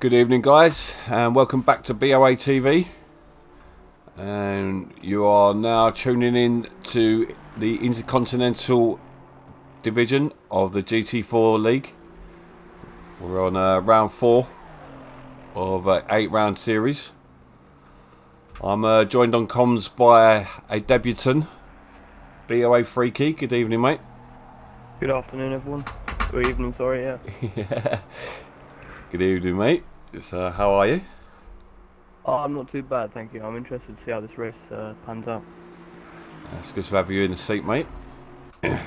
Good evening, guys, and welcome back to BoATV. And you are now tuning in to the Intercontinental division of the GT4 League. We're on round 4 of an 8-round series. I'm joined on comms by a debutant, BOA Freaky. Good evening, mate. Good afternoon, everyone. Good evening, sorry, yeah. Yeah. Good evening, mate. How are you? Oh, I'm not too bad, thank you. I'm interested to see how this race pans out. It's good to have you in the seat, mate.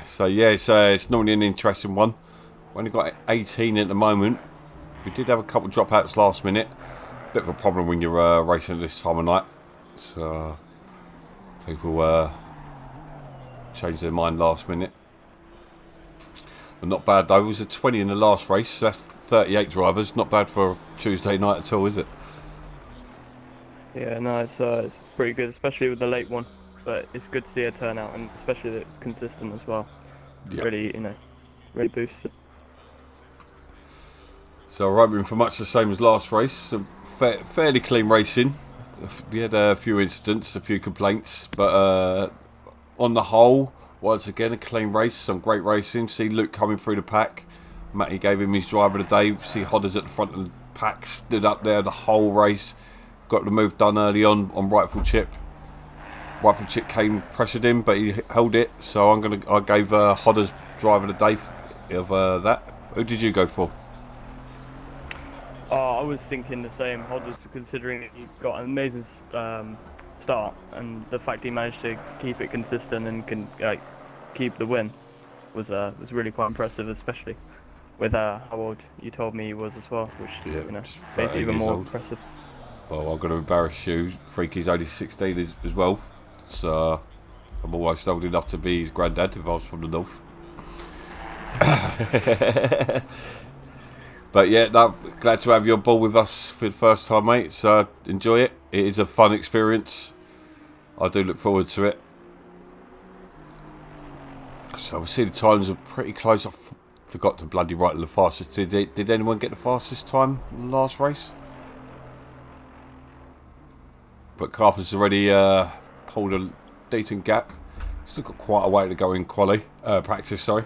So yeah, it's normally an interesting one. We've only got 18 at the moment. We did have a couple of dropouts last minute. Bit of a problem when you're racing at this time of night. So people change their mind last minute. But not bad though. It was a 20 in the last race. So that's 38 drivers. Not bad for a Tuesday night at all, is it? Yeah, no, it's pretty good, especially with the late one. But it's good to see a turnout, and especially that it's consistent as well. Yeah. Really, really boosts it. So we're hoping for much the same as last race. Some fairly clean racing. We had a few incidents, a few complaints, but on the whole, once again, a clean race. Some great racing. See Luke coming through the pack. Matty gave him his driver of the day. See Hodders at the front of the pack, stood up there the whole race. Got the move done early on Rightful Chip. Rightful Chip came, pressured him, but he held it. So I gave Hodders driver of the day of that. Who did you go for? Oh, I was thinking the same. Hodders, considering he got an amazing start, and the fact he managed to keep it consistent and can keep the win was really quite impressive, especially with how old you told me he was as well, which makes it even more impressive. Well, I'm going to embarrass you. Freaky's only 16 as well, so I'm almost old enough to be his granddad if I was from the north. But yeah, no, glad to have you on board with us for the first time, mate. So enjoy it. It is a fun experience. I do look forward to it. So we see the times are pretty close. I forgot to bloody write the fastest. Did anyone get the fastest time in the last race? But Carpenter's already pulled a decent gap. Still got quite a way to go in practice, sorry.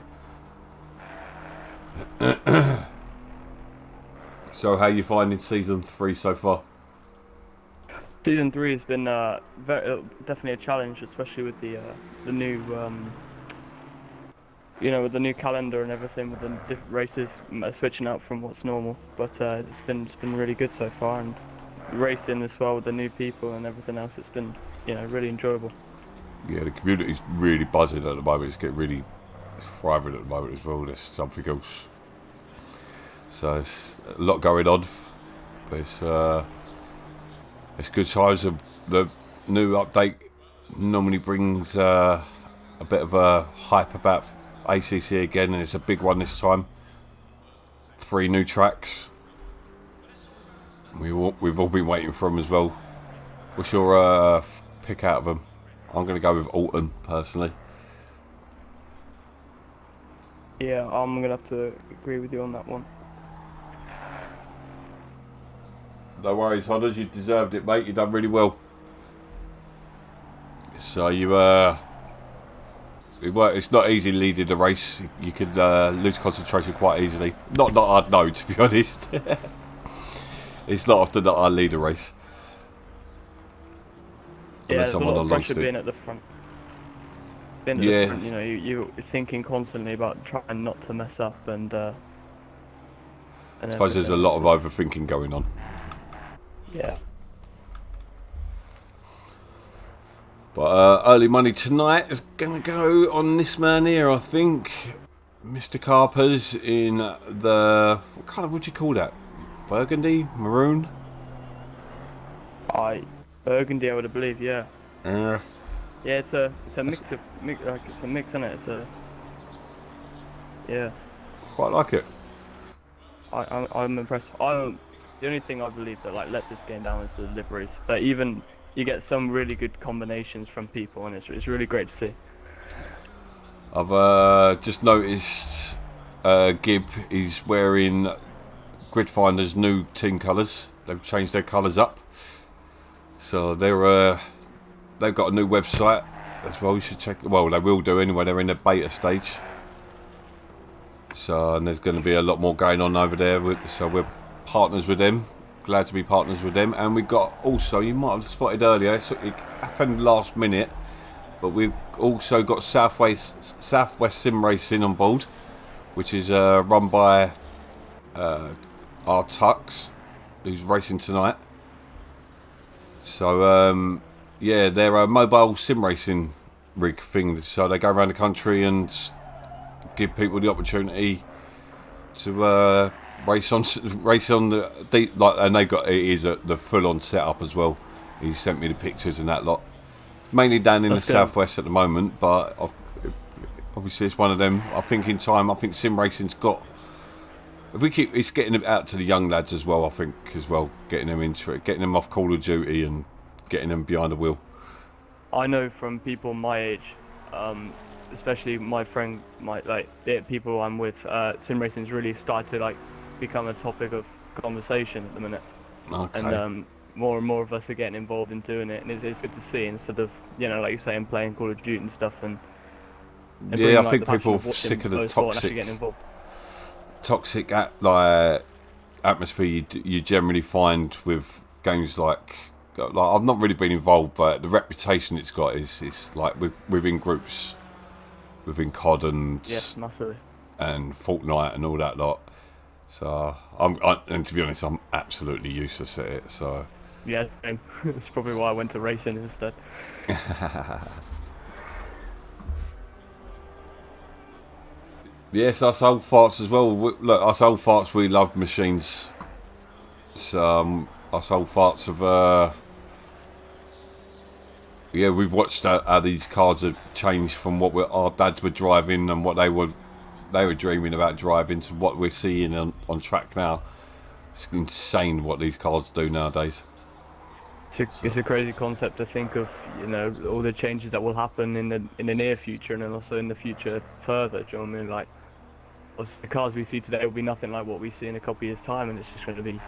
So how are you finding season 3 so far? Season 3 has been definitely a challenge, especially with the new with the new calendar and everything, with the different races switching up from what's normal. But it's been really good so far, and racing as well with the new people and everything else. It's been really enjoyable. Yeah, the community's really buzzing at the moment. It's thriving at the moment as well. There's something else. So it's a lot going on. But it's good times. The new update normally brings a bit of a hype about ACC again, and it's a big one this time. 3 new tracks. We've all been waiting for them as well. What's your pick out of them? I'm going to go with Alton, personally. Yeah, I'm gonna have to agree with you on that one. No worries, Hodders. You deserved it, mate. You done really well. So it's not easy leading the race. You could lose concentration quite easily. Not that I'd know, to be honest. It's not often that I lead a race. Yeah, Unless there's a I'm lot on a of long pressure stint. being at the front. Being at the front, you're thinking constantly about trying not to mess up and I suppose there's a lot of overthinking going on. Yeah. But early money tonight is going to go on this man here, I think. Mr. Carper's in the... What colour would you call that? Burgundy? Maroon? Burgundy, I would believe, yeah. Uh, Yeah, it's a mix, like it's a mix, isn't it? Yeah. quite like it. I'm impressed. The only thing I believe that like lets this game down is the liveries, but even you get some really good combinations from people, and it's really great to see. I've just noticed Gibb is wearing Gridfinder's new team colours. They've changed their colours up. So they've got a new website as well. You should check. Well, they will do anyway. They're in the beta stage. So and there's going to be a lot more going on over there. So we're partners with them. Glad to be partners with them. And we got also, you might have spotted earlier, it happened last minute, but we've also got Southwest Sim Racing on board, which is run by our Tux, who's racing tonight. So yeah, they're a mobile sim racing rig thing. So they go around the country and give people the opportunity to race on the like, and they got the full on setup as well. He sent me the pictures and that lot. Mainly down in the southwest at the moment, but obviously it's one of them. I think in time, I think sim racing's got. If we keep, it's getting it out to the young lads as well. I think as well, getting them into it, getting them off Call of Duty and getting them behind the wheel. I know from people my age, especially my friend, the people I'm with, sim racing's really started to like become a topic of conversation at the minute. Okay. And more and more of us are getting involved in doing it, and it's good to see instead of like you're saying, playing Call of Duty and stuff. And yeah, bringing, I think people are sick of the toxic atmosphere you generally find with games like I've not really been involved, but the reputation it's got is like within groups, within COD and massively, and Fortnite and all that lot. So and to be honest, I'm absolutely useless at it. So yeah, same. That's probably why I went to racing instead. Yes, us old farts as well. Look, us old farts, we love machines. So us old farts have yeah, we've watched how these cars have changed from what our dads were driving and what they were dreaming about driving to what we're seeing on track now. It's insane what these cars do nowadays. It's a crazy concept to think of, all the changes that will happen in the near future and then also in the future further. Do you know what I mean? Like, the cars we see today will be nothing like what we see in a couple of years' time, and it's just going to be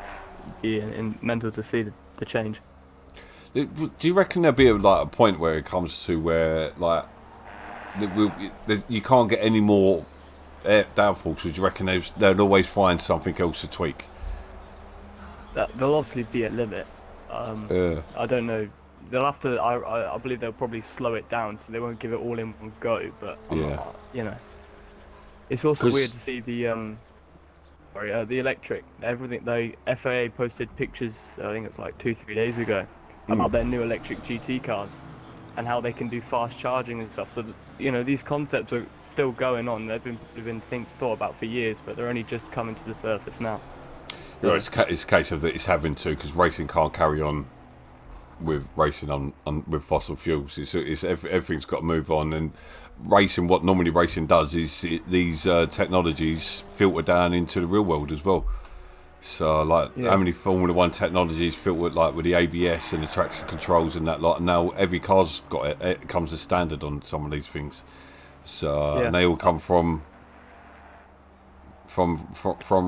mental to see the change. Do you reckon there'll be a point where it comes to where you can't get any more downforce? Or do you reckon they'll always find something else to tweak? There'll obviously be a limit, I don't know. They'll have to. I believe they'll probably slow it down, so they won't give it all in one go. But I'm Yeah, not. It's also weird because to see the electric. Everything. The FAA posted pictures. I think it's like 2-3 days ago about their new electric GT cars and how they can do fast charging and stuff. So these concepts are still going on. They've been thought about for years, but they're only just coming to the surface now. So, it's a case of that it's having to, because racing can't carry on with racing on with fossil fuels. Everything's got to move on, and racing. What normally racing does is these technologies filter down into the real world as well. So, like, how yeah, many Formula One technologies filtered, like with the ABS and the traction controls and that lot. Now every car's got it. It comes as standard on some of these things. So, and yeah. they all come from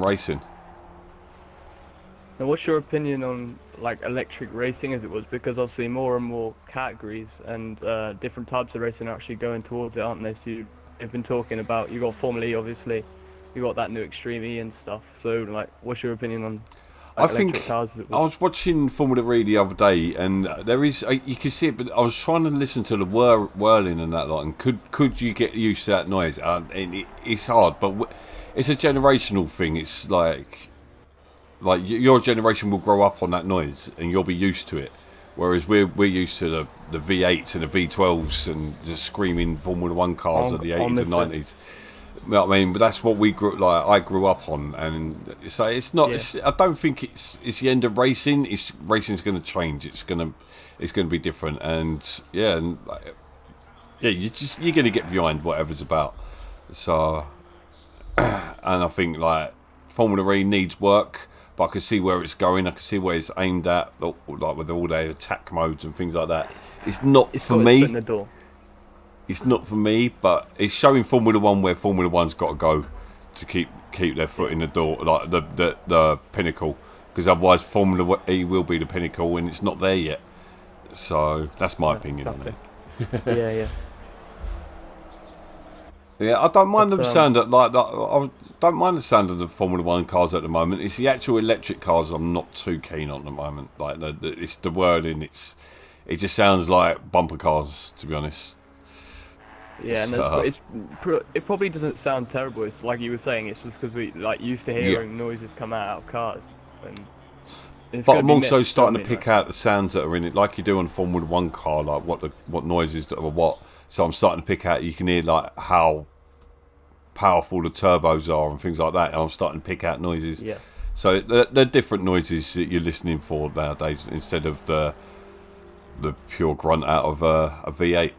racing. Now, what's your opinion on like electric racing as it was? Because obviously more and more categories and different types of racing are actually going towards it, aren't they? So you've been talking about you got Formula E, obviously, you got that new Extreme E and stuff. So like, what's your opinion on I like electric think cars as it I was? was watching Formula E the other day, and there is you can see it, but I was trying to listen to the whirling and that lot. And could you get used to that noise? And it's hard, but it's a generational thing. It's like your generation will grow up on that noise, and you'll be used to it. Whereas we're used to the V8s and the V12s and the screaming Formula One cars of the On 80s and this, 90s. You know what I mean? But that's what we grew like. I grew up on, and so it's not. yeah, I don't think it's the end of racing. Racing's going to change. It's going to be different, and yeah, and yeah, you're going to get behind whatever's about. So, and I think like Formula E needs work, but I can see where it's going. I can see where it's aimed at, like with all their attack modes and things like that. It's not it's for got its foot me. in the door. It's not for me, but it's showing Formula One where Formula One's got to go to keep their foot Yeah, in the door, like the pinnacle. Because otherwise, Formula E will be the pinnacle, and it's not there yet. So that's my no, opinion on exactly. it. Yeah, yeah. Yeah, I don't mind But the sound of I don't mind the sound of the Formula One cars at the moment. It's the actual electric cars I'm not too keen on at the moment. Like it's the wording. It just sounds like bumper cars, to be honest. Yeah, and So it probably doesn't sound terrible. It's like you were saying. It's just because we like used to yeah. hearing noises come out of cars, and it's But going to I'm be also mixed. Do you know starting what to I mean? pick out the sounds that are in it, like you do on a Formula One car, like what noises that are what. So I'm starting to pick out. You can hear like how powerful the turbos are and things like that. And I'm starting to pick out noises. Yeah. So they're different noises that you're listening for nowadays instead of the pure grunt out of a V8.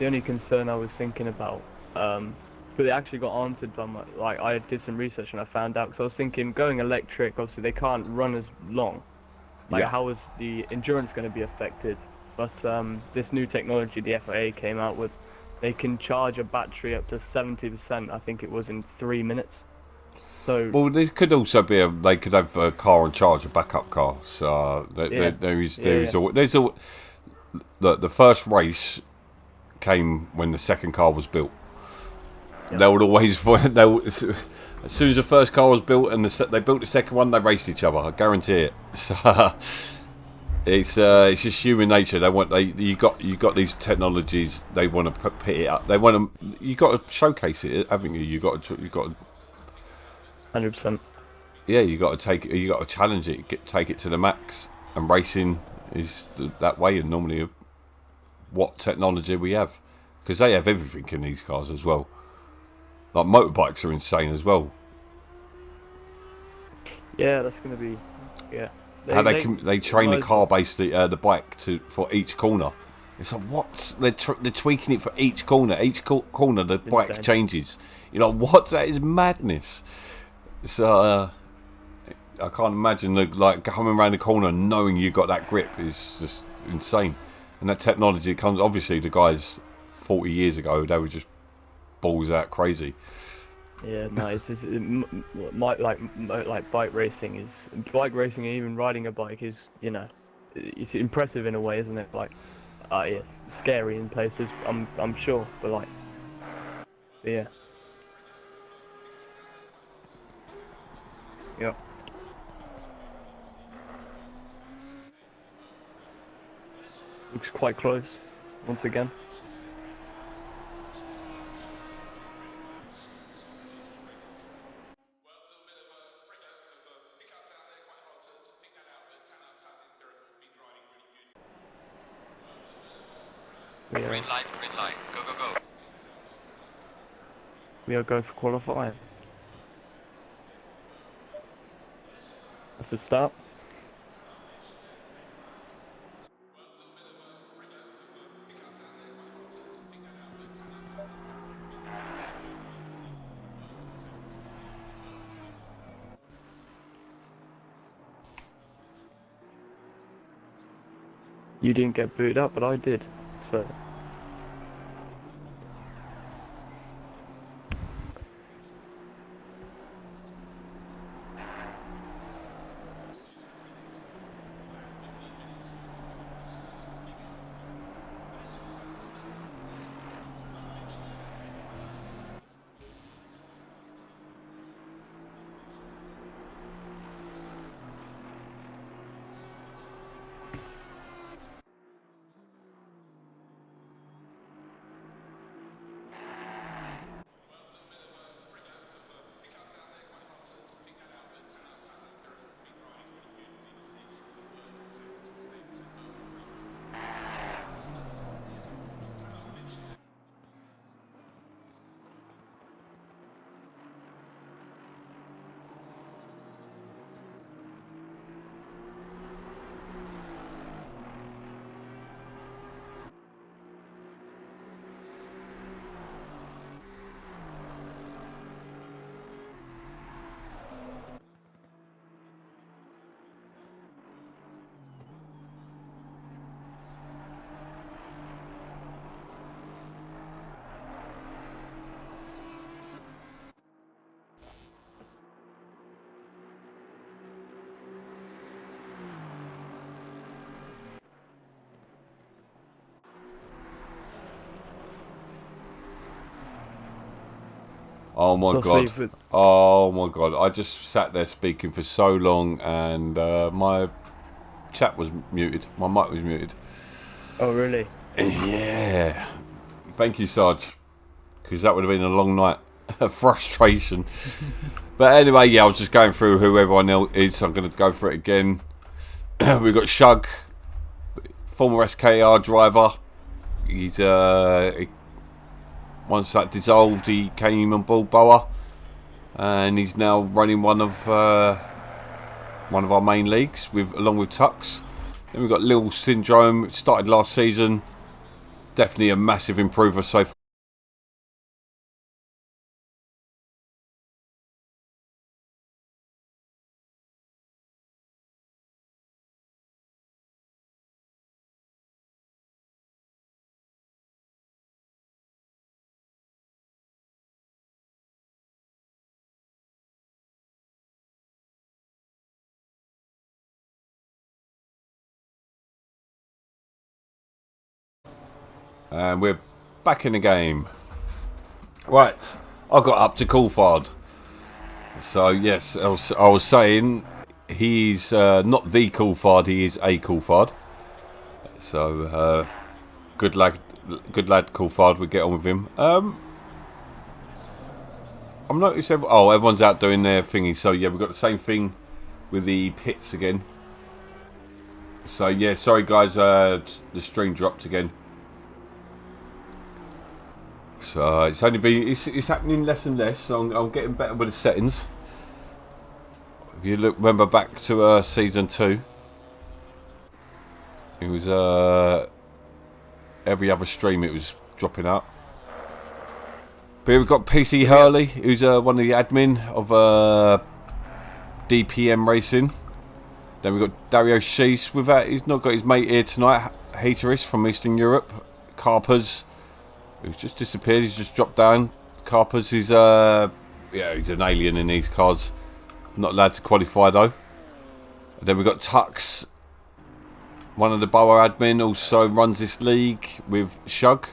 The only concern I was thinking about, but it actually got answered by like I did some research and I found out because I was thinking going electric, obviously they can't run as long. Like Yeah. how is the endurance going to be affected? But this new technology the FAA came out with, they can charge a battery up to 70%. I think it was in 3 minutes. So Well, there could also be they could have a car on charge, a backup car. So yeah, there is yeah, yeah, the first race came when the second car was built. yep, They would always as soon as the first car was built and they built the second one, they raced each other. I guarantee it. So it's just human nature. You got these technologies. They want to put it up. They want to. You got to showcase it, haven't you? You got to 100%. yeah. You got to take it. You got to challenge it. Take it to the max. And racing is that way. And normally, what technology we have, because they have everything in these cars as well. Like motorbikes are insane as well. Yeah, that's going to be yeah. How they It train the might as car well. basically the bike for each corner. It's like what they're tweaking it for each corner. Each corner the bike Insane. changes. You know what? That is madness. So I can't imagine like coming around the corner and knowing you got that grip is just insane. And that technology comes obviously the guys 40 years ago they were just balls out crazy. Yeah, no, like bike racing and even riding a bike is it's impressive in a way, isn't it? Like, yes, scary in places. I'm sure, but like, yeah, yeah. Looks quite close, once again. Green light, go, go, go. We are going for qualifying. That's the start. You didn't get booted up, but I did. So Oh my god. Oh my god. I just sat there speaking for so long and my chat was muted. My mic was muted. Oh, really? Yeah. Thank you, Sarge. Because that would have been a long night of frustration. But anyway, yeah, I was just going through who everyone else is. I'm going to go for it again. We've got Shug, former SKR driver. He's once that dissolved, he came on board BoA, and he's now running one of our main leagues along with Tux. Then we've got Lil Syndrome. It started last season. Definitely a massive improver so far. And we're back in the game. Right, I got up to Coulthard. So yes, I was saying he's not the Coulthard, he is a Coulthard. So good lad Coulthard. We get on with him. I'm noticing. Oh, everyone's out doing their thingy. So yeah, we've got the same thing with the pits again. So yeah, sorry guys, the stream dropped again. So it's only been it's happening less and less. So I'm getting better with the settings. If you remember back to season 2, it was every other stream it was dropping out. But here we've got PC Hurley, who's one of the admin of DPM Racing. Then we've got Dario Shees with that. He's not got his mate here tonight, Hateris from Eastern Europe. Carpers, who's just disappeared. He's just dropped down. Carpers is he's an alien in these cars. Not allowed to qualify though. And then we've got Tux, one of the BoA admin, also runs this league with Shug.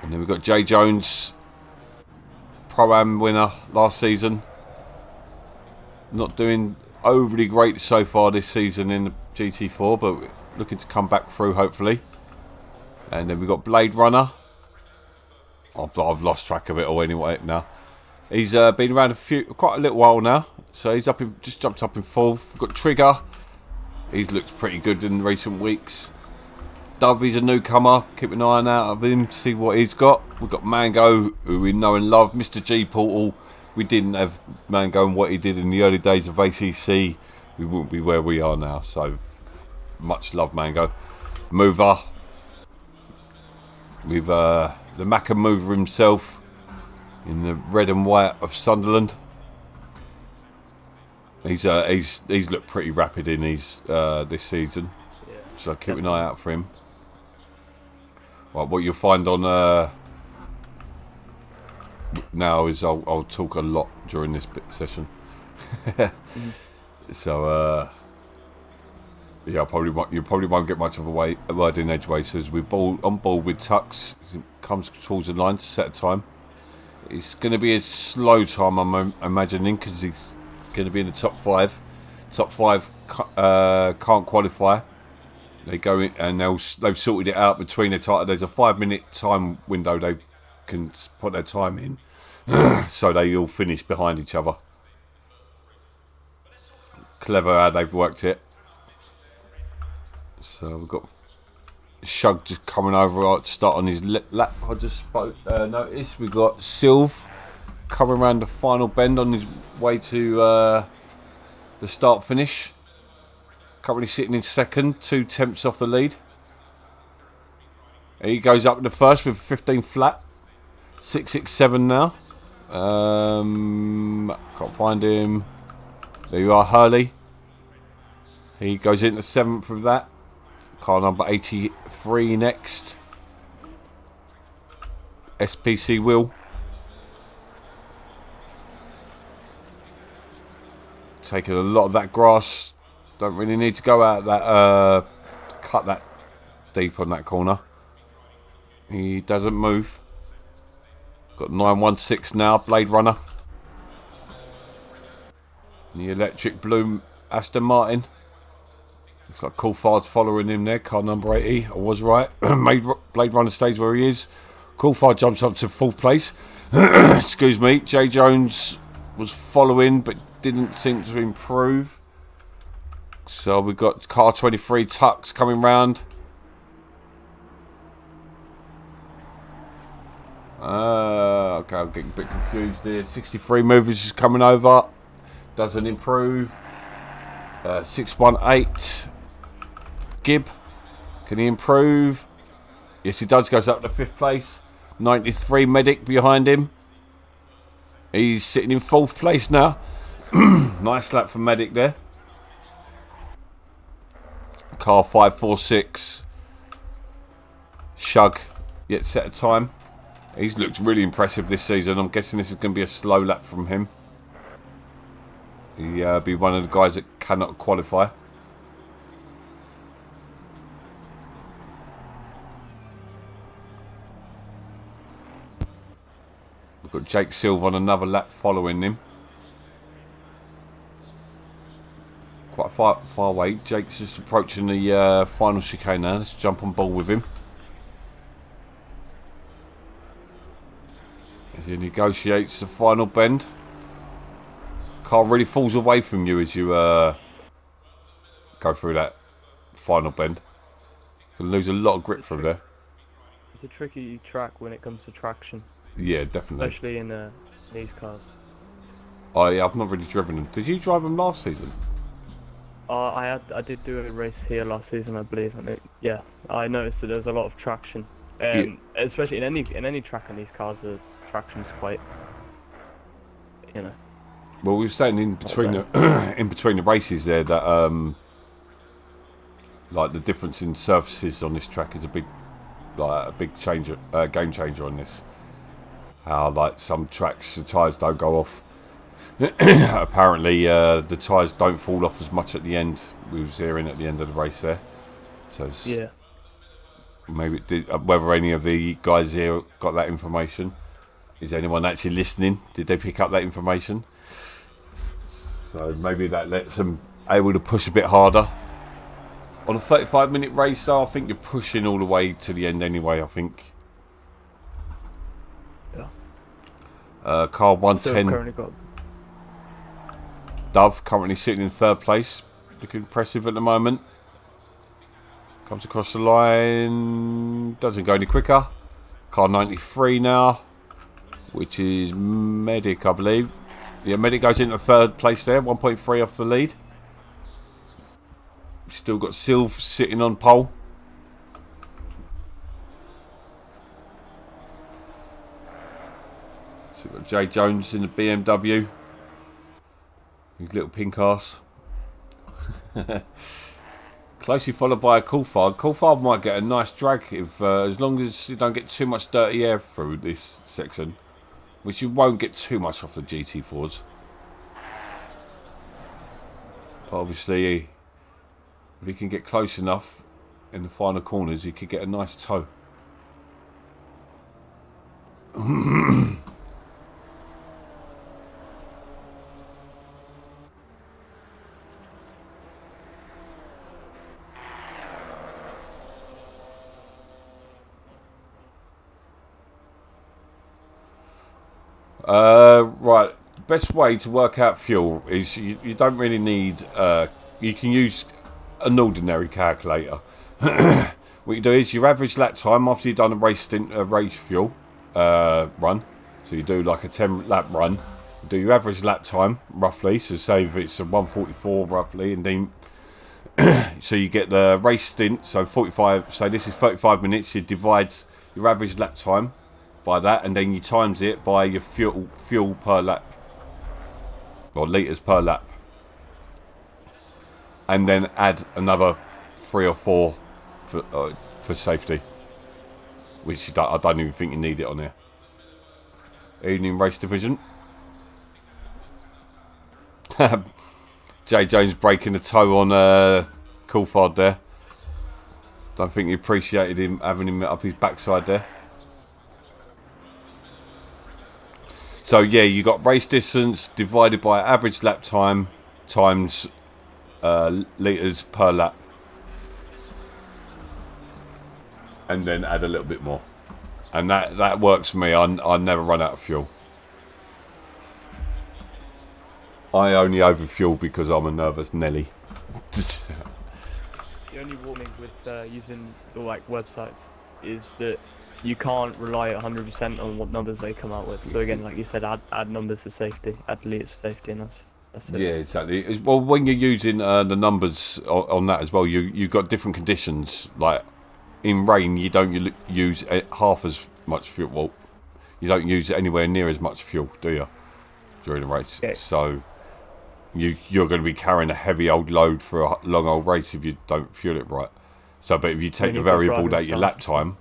And then we've got Jay Jones, Pro-Am winner last season. Not doing overly great so far this season in the GT4, but looking to come back through hopefully. And then we've got Blade Runner. I've lost track of it all anyway now. He's been around quite a little while now, so he's just jumped up in 4th. We've got Trigger. He's looked pretty good in recent weeks. Dovey's a newcomer. Keep an eye out of him, see what he's got. We've got Mango, who we know and love. Mr. G Portal. We didn't have Mango and what he did in the early days of ACC. We wouldn't be where we are now. So much love, Mango. Mover. With the Macca Mover himself in the red and white of Sunderland. He's looked pretty rapid in his this season, so keep an eye out for him. Right, what you'll find on now is I'll talk a lot during this session. So yeah, you probably won't get much of a word in edgeways. We're on board with Tux. He comes towards the line to set a time. It's going to be a slow time, I'm imagining, because he's going to be in the top 5. Top 5 can't qualify. They go in and they've sorted it out between their time. There's a 5-minute time window they can put their time in, so they all finish behind each other. Clever how they've worked it. So we've got Shug just coming over to start on his lap. I just noticed we've got Sylv coming around the final bend on his way to the start finish. Currently sitting in 2nd, 2 tenths off the lead. He goes up in the first with 15 flat. 667 now. Can't find him. There you are, Hurley. He goes into 7th with that. Car number 83 next. SPC Will. Taking a lot of that grass. Don't really need to go out that cut that deep on that corner. He doesn't move. Got 916 now, Blade Runner. The electric blue Aston Martin. Looks like Coulthard's following him there. Car number 80. I was right. Blade Runner stays where he is. Coulthard jumps up to 4th place. Excuse me. Jay Jones was following but didn't seem to improve. So we've got car 23 Tux coming round. Okay, I'm getting a bit confused here. 63 Movers is coming over. Doesn't improve. 618 Gibb. Can he improve? Yes, he does. Goes up to 5th place. 93 Medic behind him. He's sitting in 4th place now. Nice lap for Medic there. Car 546. Shug. Yet set a time. He's looked really impressive this season. I'm guessing this is going to be a slow lap from him. He'll be one of the guys that cannot qualify. We've got Jake Silva on another lap following him. Quite far away. Jake's just approaching the final chicane now. Let's jump on board with him. As he negotiates the final bend. Car really falls away from you as you go through that final bend. You can lose a lot of grip from there. It's a tricky track when it comes to traction. Yeah, definitely. Especially in these cars. Oh yeah, I've not really driven them. Did you drive them last season? I did do a race here last season, I believe, and yeah, I noticed that there's a lot of traction, especially in any track in these cars. The traction's quite, you know. Well, we were saying in between the races there that like the difference in surfaces on this track is a big changer, game changer on this. How like some tracks the tyres don't go off. Apparently the tyres don't fall off as much at the end. We was hearing at the end of the race there. So it's, yeah, maybe it did, whether any of the guys here got that information. Is anyone actually listening? Did they pick up that information? So maybe that lets them able to push a bit harder. On a 35-minute race, though, I think you're pushing all the way to the end anyway, I think. Yeah. Car So 110. currently got Dove currently sitting in 3rd place. Looking impressive at the moment. Comes across the line. Doesn't go any quicker. Car 93 now. Which is Medic, I believe. Yeah, Medic goes into 3rd place there. 1.3 off the lead. Still got Sylv sitting on pole. So we've got Jay Jones in the BMW. His little pink ass. Closely followed by a Coulthard. Coulthard might get a nice drag if, as long as you don't get too much dirty air through this section, which you won't get too much off the GT4s. But obviously, if he can get close enough in the final corners, he could get a nice toe. Right, the best way to work out fuel is you don't really need, you can use an ordinary calculator. What you do is your average lap time after you've done a race stint, race fuel run. So you do like a 10 lap run, you do your average lap time roughly, so say if it's a 144 roughly, and then so you get the race stint, so 45, so this is 35 minutes, you divide your average lap time by that, and then you times it by your fuel per lap, or litres per lap, and then add another 3 or 4 for safety, which I don't even think you need it on here. Evening race division. Jay Jones breaking the toe on Coulthard there. Don't think he appreciated him having him up his backside there. So yeah, you got race distance divided by average lap time times litres per lap, and then add a little bit more, and that works for me. I never run out of fuel. I only overfuel because I'm a nervous Nelly. the only warning with using the websites is that you can't rely 100% on what numbers they come out with. So again, like you said, add numbers for safety, add litres for safety, and that's it. Yeah, exactly. Well, when you're using the numbers on that as well, you've got different conditions. Like in rain, you don't use half as much fuel. Well, you don't use anywhere near as much fuel, do you, during the race? Okay. So you're going to be carrying a heavy old load for a long old race if you don't fuel it right. So, but if you take the variable that your lap time.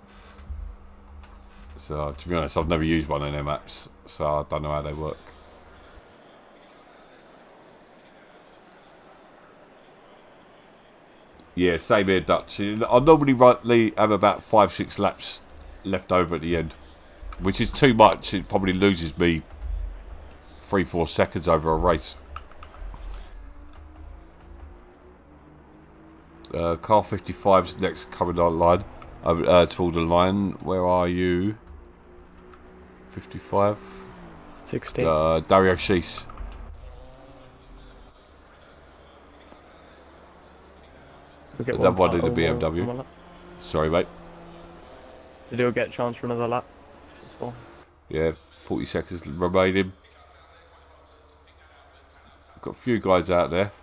So, to be honest, I've never used one of them apps, so I don't know how they work. Yeah, same here, Dutch. I normally have about 5-6 laps left over at the end, which is too much. It probably loses me 3-4 seconds over a race. Car 55's next coming online toward the line. Where are you? 55. 16. Dario Shees. Another one in the BMW. Sorry, mate. Did he get a chance for another lap? Well? Yeah, 40 seconds remaining. Got a few guys out there.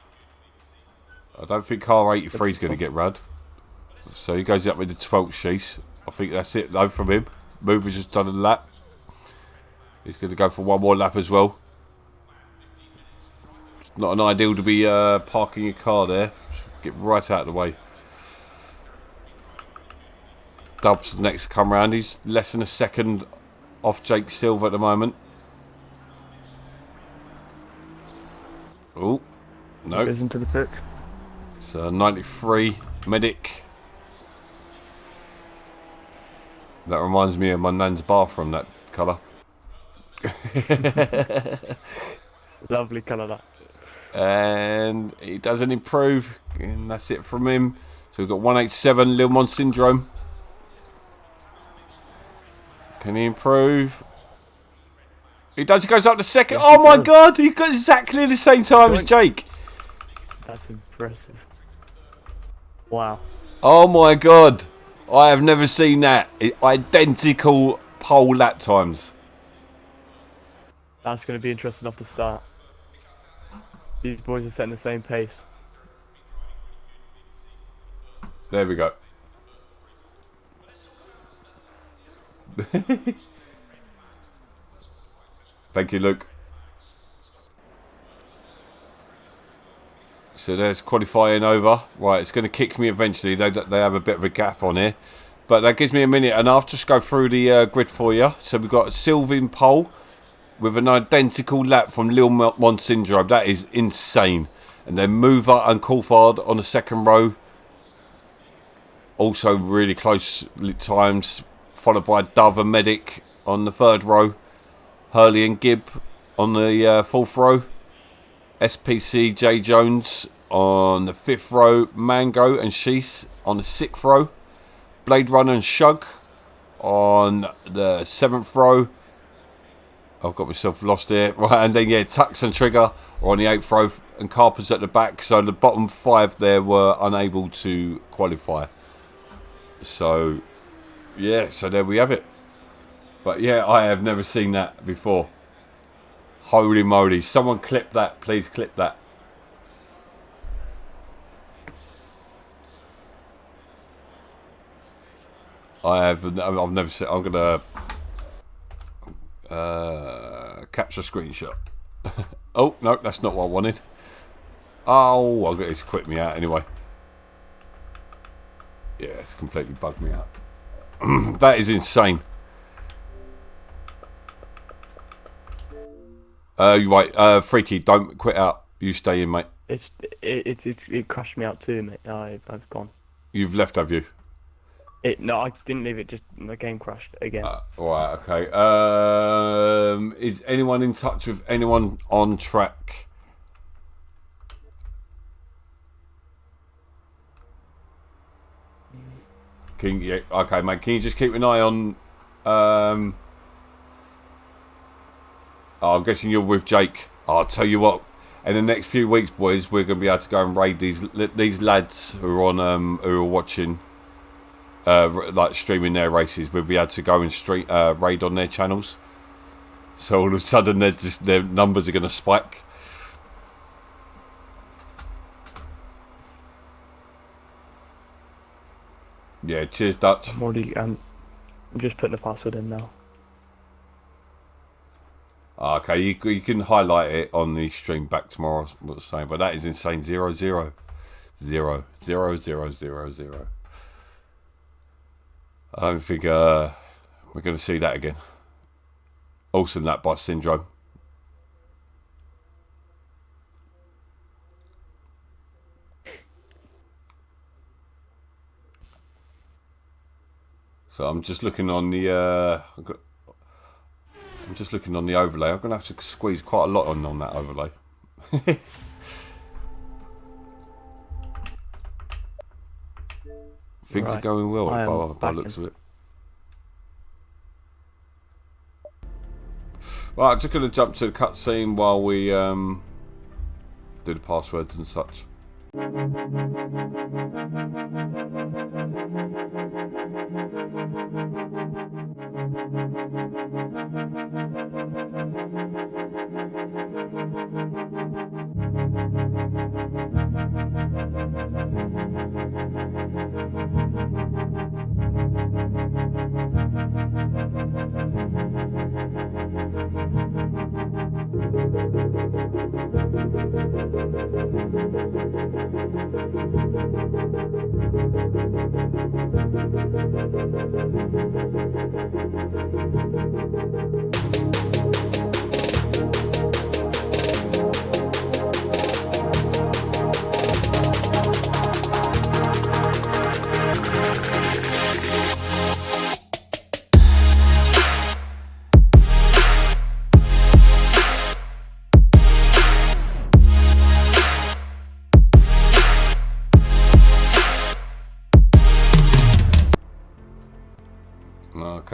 I don't think car 83 is going to get run. So he goes up with the 12th sheath. I think that's it though from him. Mover's just done a lap. He's going to go for one more lap as well. It's not an ideal to be parking your car there. Get right out of the way. Dubs next to come round. He's less than a second off Jake Silva at the moment. Oh, no. Goes into the pit. It's 93 Medic. That reminds me of my nan's bathroom, that colour. Lovely colour, that. And he doesn't improve, and that's it from him. So we've got 187, Le Mans Syndrome. Can he improve? He does. He goes up to second. Yes, Oh my does. God! He got exactly the same time as Jake. That's impressive. Wow. Oh my God! I have never seen that. Identical pole lap times. That's going to be interesting off the start. These boys are setting the same pace. There we go. Thank you, Luke. So there's qualifying over. Right, it's going to kick me eventually. They have a bit of a gap on here. But that gives me a minute and I'll just go through the grid for you. So we've got Sylvain pole with an identical lap from Le Mans Syndrome. That is insane. And then Mover and Coulthard on the second row. Also really close times. Followed by Dove and Medic on the third row. Hurley and Gibb on the fourth row. SPC J Jones on the fifth row. Mango and Sheese on the sixth row. Blade Runner and Shug on the seventh row. I've got myself lost here. Right, and then yeah, Tux and Trigger are on the eighth row, and Carpenter's at the back. So the bottom five there were unable to qualify. So yeah, so there we have it. But yeah, I have never seen that before. Holy moly! Someone clip that, please clip that. I've never seen. I'm gonna capture a screenshot. Oh no, that's not what I wanted. Oh, I'll get this to quit me out anyway. Yeah, it's completely bugged me out. That is insane. You're right. Freaky, don't quit out. You stay in, mate. It crashed me out too, mate. I've gone. You've left, have you? No, I didn't leave it. Just the game crashed again. Right, okay. Is anyone in touch with anyone on track? Yeah, okay, mate. Can you just keep an eye on? I'm guessing you're with Jake. I'll tell you what. In the next few weeks, boys, we're gonna be able to go and raid these lads who are on who are watching. Like streaming their races, we'll be able to go and raid on their channels. So all of a sudden, their numbers are going to spike. Yeah, cheers, Dutch. I'm just putting the password in now. Okay, you can highlight it on the stream back tomorrow. What I'm saying, but that is insane. 0 0 0 0 0 0 0. I don't think we're going to see that again. Awesome lap by Syndrome. So I'm just looking on the overlay. I'm going to have to squeeze quite a lot on that overlay. Things are going well by the looks of it. Right, I'm just going to jump to the cutscene while we do the passwords and such.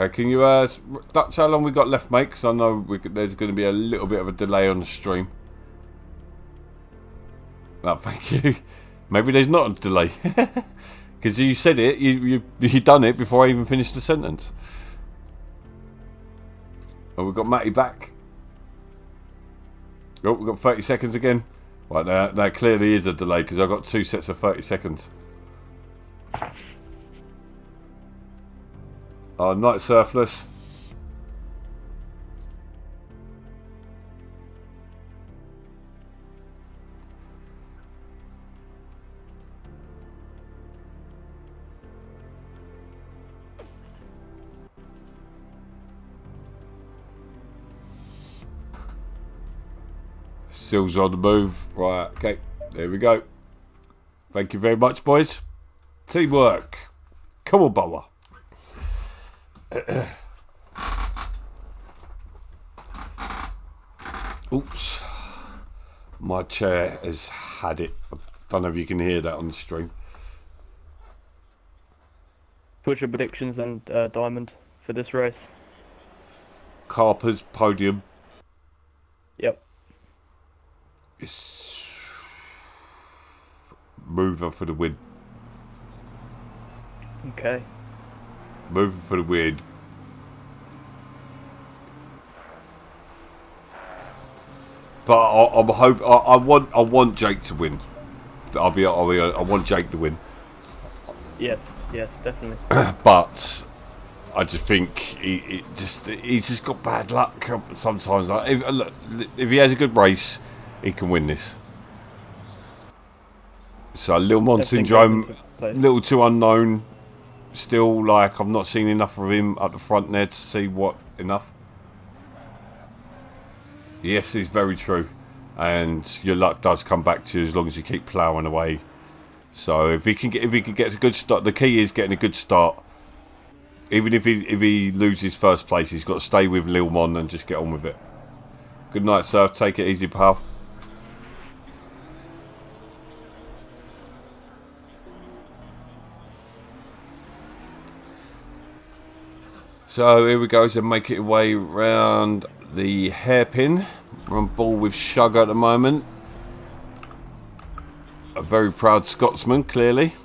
Okay, can you that's how long we got left, mate? Because I know there's going to be a little bit of a delay on the stream. Oh, thank you. Maybe there's not a delay. Because you said it, you done it before I even finished the sentence. Oh, we've got Matty back. Oh, we've got 30 seconds again. Right, now clearly is a delay because I've got 2 sets of 30 seconds. Oh, night surfless. Sills on the move. Right, okay. There we go. Thank you very much, boys. Teamwork. Come on, Boa. Oops. My chair has had it. I don't know if you can hear that on the stream. What's your predictions and Diamond for this race? Carper's podium. Yep. It's mover for the win. Okay. Moving for the win. But I want Jake to win. I want Jake to win. Yes, definitely. But I just think he's just got bad luck sometimes. Like if he has a good race, he can win this. So Lil Mon syndrome, little too unknown. Still, like, I've not seen enough of him up the front there to see what enough. Yes, it's very true, and your luck does come back to you as long as you keep ploughing away. So if he can get a good start, the key is getting a good start. Even if he loses first place, he's got to stay with Lil Mon and just get on with it. Good night, sir. Take it easy, pal. So here we go to make it way round the hairpin. We're on ball with Sugar at the moment. A very proud Scotsman, clearly.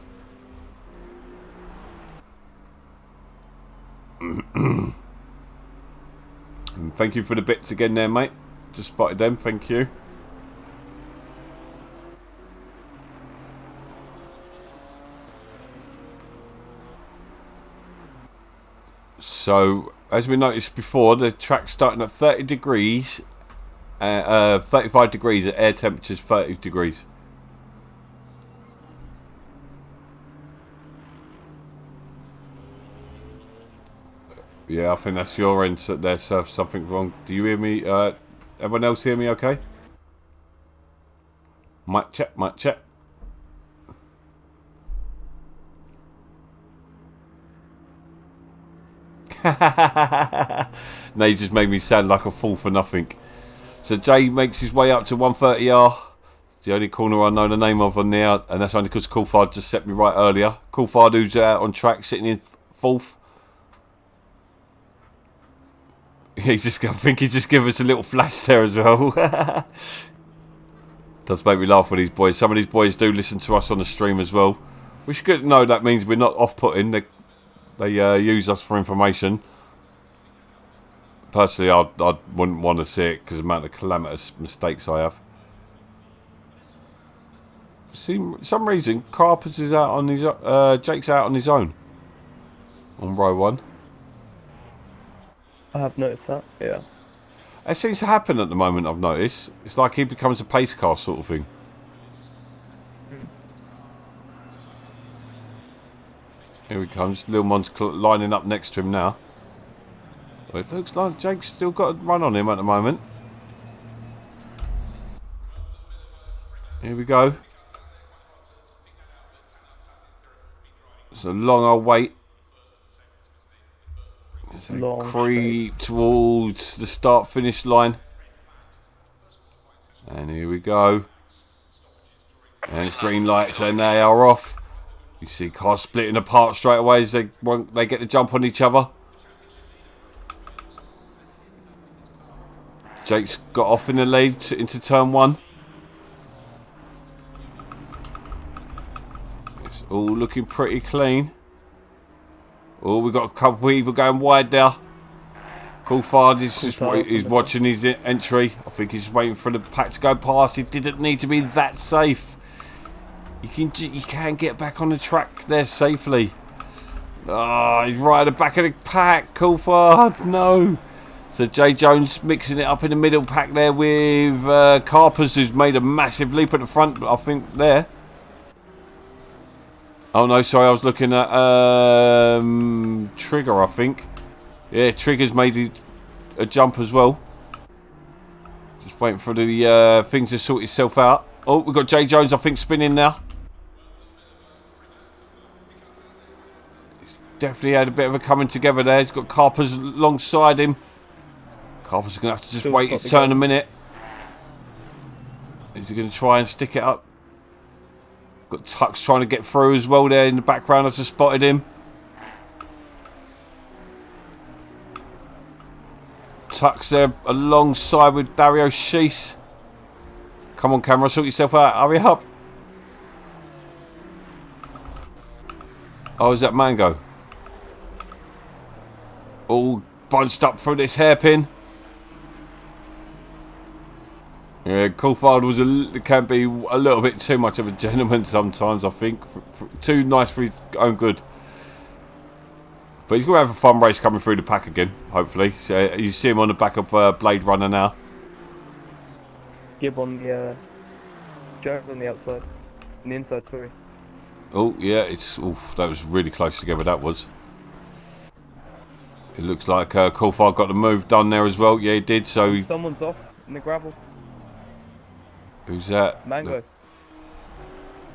And thank you for the bits again there, mate. Just spotted them, thank you. So, as we noticed before, the track's starting at 30 degrees, 35 degrees at air temperatures 30 degrees. Yeah, I think that's your end there, sir. Something wrong. Do you hear me? Everyone else hear me okay? Mic check, mic check. No, you just made me sound like a fool for nothing. So Jay makes his way up to 130R. The only corner I know the name of on there, and that's only because Coulthard just set me right earlier. Coulthard, who's out on track, sitting in fourth. I think he just gave us a little flash there as well. Does make me laugh with these boys. Some of these boys do listen to us on the stream as well. Which is good to know. That means we're not off-putting. They use us for information. Personally, I wouldn't want to see it because of the amount of calamitous mistakes I have. See, for some reason, Carpets is out on his Jake's out on his own on row 1. I have noticed that, yeah. It seems to happen at the moment, I've noticed. It's like he becomes a pace car sort of thing. Here he comes. Lil Mon's lining up next to him now. It looks like Jake's still got a run on him at the moment. Here we go. It's a long old wait. As they creep towards the start-finish line. And here we go. And it's green lights and they are off. You see cars splitting apart straight away as they get the jump on each other. Jake's got off in the lead into turn 1. It's all looking pretty clean. Oh, we've got a couple of people going wide there. Coulthard is just he's watching his entry. I think he's waiting for the pack to go past. He didn't need to be that safe. You can get back on the track there safely. Ah, he's right at the back of the pack. Coulthard, no. So Jay Jones mixing it up in the middle pack there with Carpers, who's made a massive leap at the front, I think, there. Oh no, sorry, I was looking at Trigger, I think. Yeah, Trigger's made a jump as well. Just waiting for the thing to sort itself out. Oh, we've got Jay Jones, I think, spinning now. He's definitely had a bit of a coming together there. He's got Carpers alongside him. Carpers going to have to just wait his turn a minute. Is he going to try and stick it up? Got Tux trying to get through as well there in the background. I just spotted him. Tux there alongside with Dario Sheese. Come on, camera, sort yourself out. Hurry up. Oh, is that Mango? All bunched up through this hairpin. Yeah, Coulthard can be a little bit too much of a gentleman sometimes, I think. Too nice for his own good. But he's going to have a fun race coming through the pack again, hopefully. So you see him on the back of Blade Runner now. Gib on the... Jones on the outside. On the inside, sorry. Oh, yeah, it's... Oof, that was really close together, that was. It looks like Coulthard got the move done there as well. Yeah, he did, so... Someone's off in the gravel. Who's that? Mango.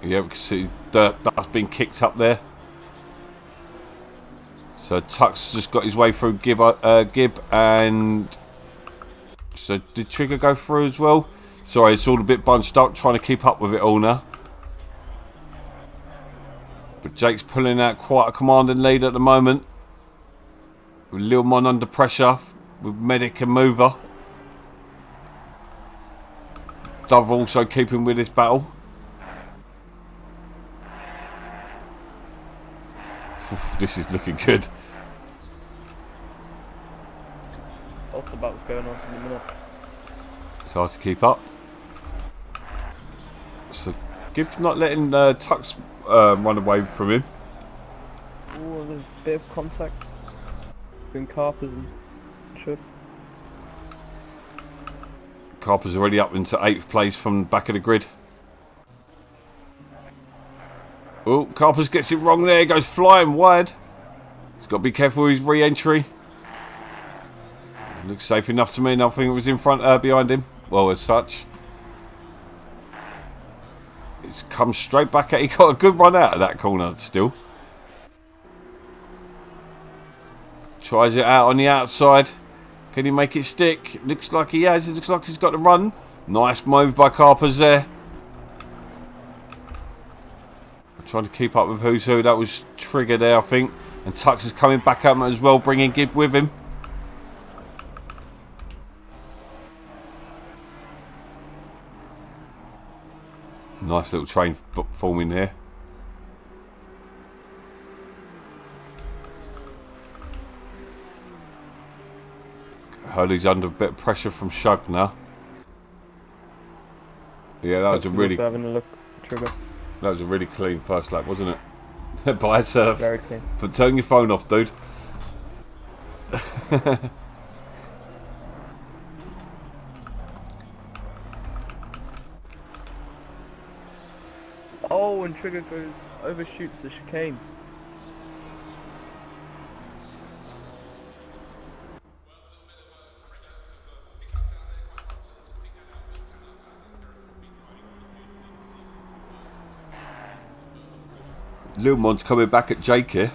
Yeah, we can see that's been kicked up there. So Tux just got his way through Gib and... So did Trigger go through as well? Sorry, it's all a bit bunched up, trying to keep up with it all now. But Jake's pulling out quite a commanding lead at the moment. With Lil Mon under pressure, with Medic and Mover. Dove also keeping with this battle. Oof, this is looking good. What's about what's going on in the minute? It's hard to keep up. So Gibbs not letting Tux run away from him. Oh, there's a bit of contact between Carpers and Should. Carper's already up into 8th place from the back of the grid. Oh, Carpers gets it wrong there. Goes flying wide. He's got to be careful with his re-entry. Looks safe enough to me. Nothing was in front, behind him. Well, as such. It's come straight back at. He got a good run out of that corner still. Tries it out on the outside. Can he make it stick? Looks like he has. It looks like he's got the run. Nice move by Carpers there. I'm trying to keep up with who's who. That was Trigger there, I think. And Tux is coming back at him as well, bringing Gib with him. Nice little train forming there. Hurley's under a bit of pressure from Shug now. Yeah, that was a really... having a look, Trigger. That was a really clean first lap, wasn't it? By surf. Very clean. But turn your phone off, dude. Oh, and Trigger goes overshoots the chicane. Lil Mon's coming back at Jake here.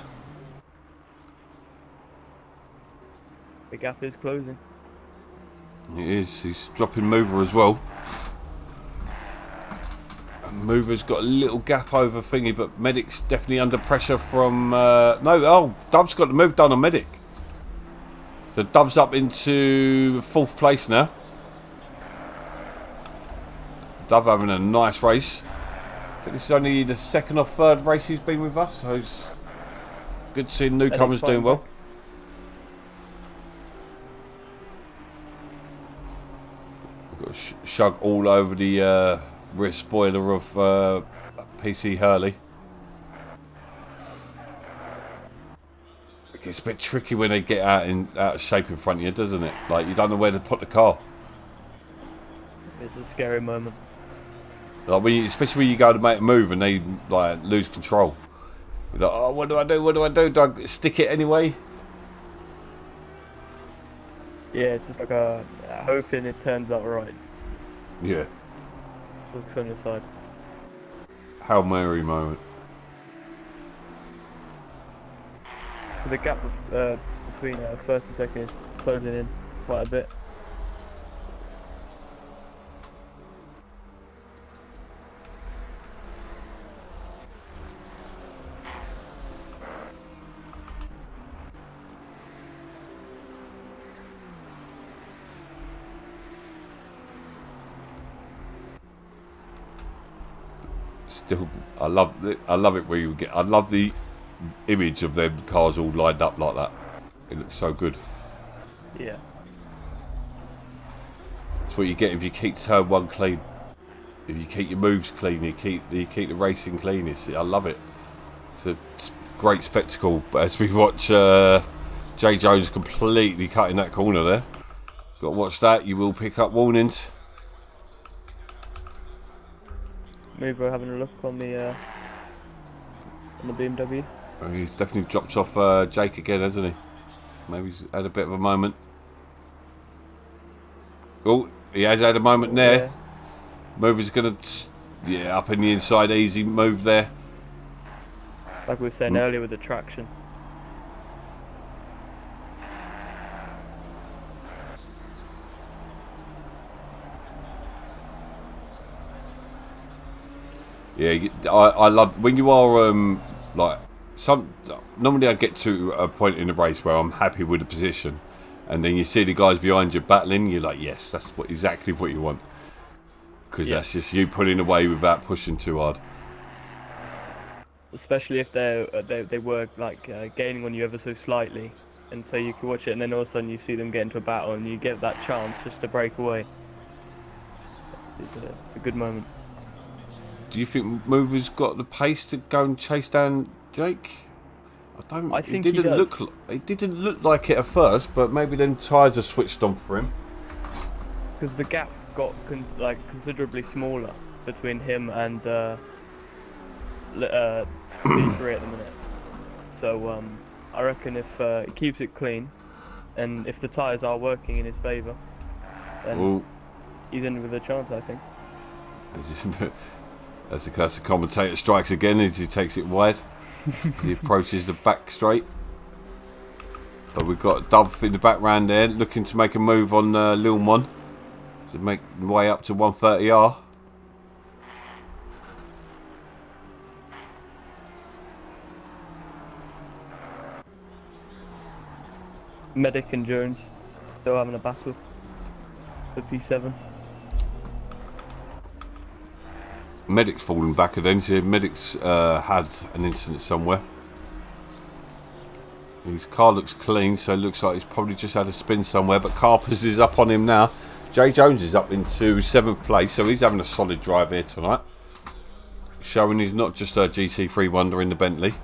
The gap is closing. It is. He's dropping Mover as well. And Mover's got a little gap over thingy, but Medic's definitely under pressure from... Dub's got the move done on Medic. So Dub's up into 4th place now. Dove having a nice race. I think this is only the second or third race he's been with us, so it's good seeing newcomers doing well. We've got Shug all over the rear spoiler of PC Hurley. It gets a bit tricky when they get out of shape in front of you, doesn't it? Like, you don't know where to put the car. It's a scary moment. Like especially when you go to make a move and they like lose control. You're like, oh, what do I do? What do I do? Do I stick it anyway? Yeah, it's just like hoping it turns out right. Yeah. Looks on your side. Hail Mary moment. The gap between first and second is closing in quite a bit. Still, I love it where you get. I love the image of them cars all lined up like that. It looks so good. Yeah. It's what you get if you keep turn one clean. If you keep your moves clean, you keep the racing clean. I love it. It's a great spectacle. But as we watch Jay Jones completely cutting that corner there, got to watch that. You will pick up warnings. Maybe we're having a look on the BMW. He's definitely dropped off Jake again, hasn't he? Maybe he's had a bit of a moment. Oh, he has had a moment there. Yeah. Mover's going to, up in the inside, easy move there. Like we were saying earlier with the traction. Yeah, I love when you are like normally I get to a point in the race where I'm happy with the position, and then you see the guys behind you battling. You're like, yes, that's exactly what you want, because that's just you pulling away without pushing too hard. Especially if they were like gaining on you ever so slightly, and so you can watch it, and then all of a sudden you see them get into a battle, and you get that chance just to break away. It's a good moment. Do you think Mover's got the pace to go and chase down Jake? I think it didn't look like it at first, but maybe then tyres are switched on for him. Because the gap got considerably smaller between him and B3 at the minute. So I reckon if he keeps it clean, and if the tyres are working in his favour, then he's in with a chance, I think. As the commentator strikes again as he takes it wide. He approaches the back straight. But we've got Dove in the background there looking to make a move on Lil Mon to make the way up to 130R. Medic and Jones still having a battle for P7. Medic's fallen back then, so Medic's had an incident somewhere. His car looks clean, so it looks like he's probably just had a spin somewhere, but Carpers is up on him now. Jay Jones is up into 7th place, so he's having a solid drive here tonight. Showing he's not just a GT3 wonder in the Bentley.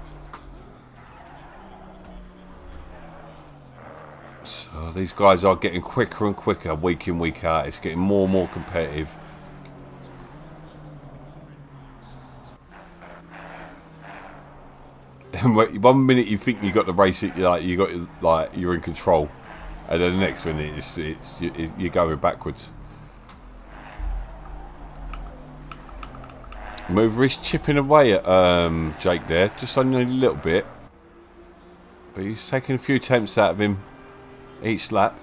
So these guys are getting quicker and quicker week in, week out. It's getting more and more competitive. One minute you think you got the race, you're in control, and then the next minute you're going backwards. Mover is chipping away at Jake there, just only a little bit, but he's taking a few attempts out of him each lap.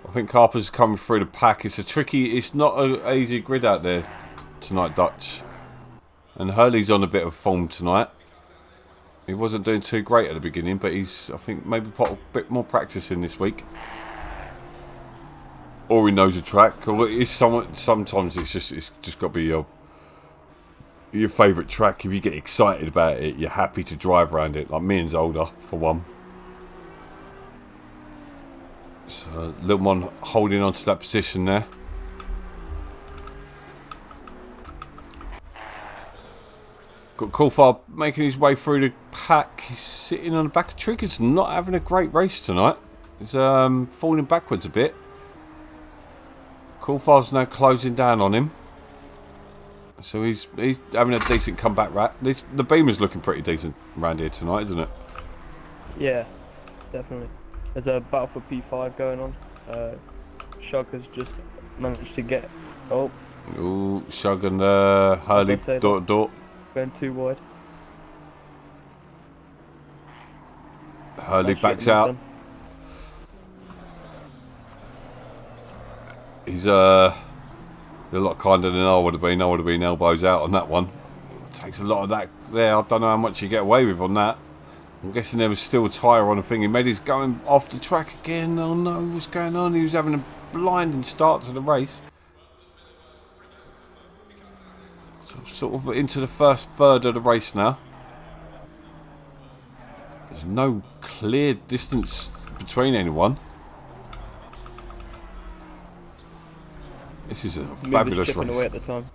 I think Carper's coming through the pack. It's not an easy grid out there tonight, Dutch. And Hurley's on a bit of form tonight. He wasn't doing too great at the beginning, but I think maybe put a bit more practice in this week. or he knows a track, or it's someone. Sometimes it's just got to be your favourite track. If you get excited about it, you're happy to drive around it. Like me and Zolder, for one. So little one holding on to that position there. Got Coulthard making his way through the pack. He's sitting on the back of Triggers, not having a great race tonight. He's falling backwards a bit. Coulthard's now closing down on him. So he's having a decent comeback rap. The Beamer's looking pretty decent around here tonight, isn't it? Yeah, definitely. There's a battle for P5 going on. Shug has just managed to get... Oh. Ooh, Shug and Hurley door. Going too wide. Hurley backs out. He's a lot kinder than I would have been. I would have been elbows out on that one. It takes a lot of that there. I don't know how much you get away with on that. I'm guessing there was still a tyre on the thing. He made his going off the track again. Oh no, what's going on? He was having a blinding start to the race. Sort of into the first third of the race now. There's no clear distance between anyone. This is a fabulous race. Away at the time.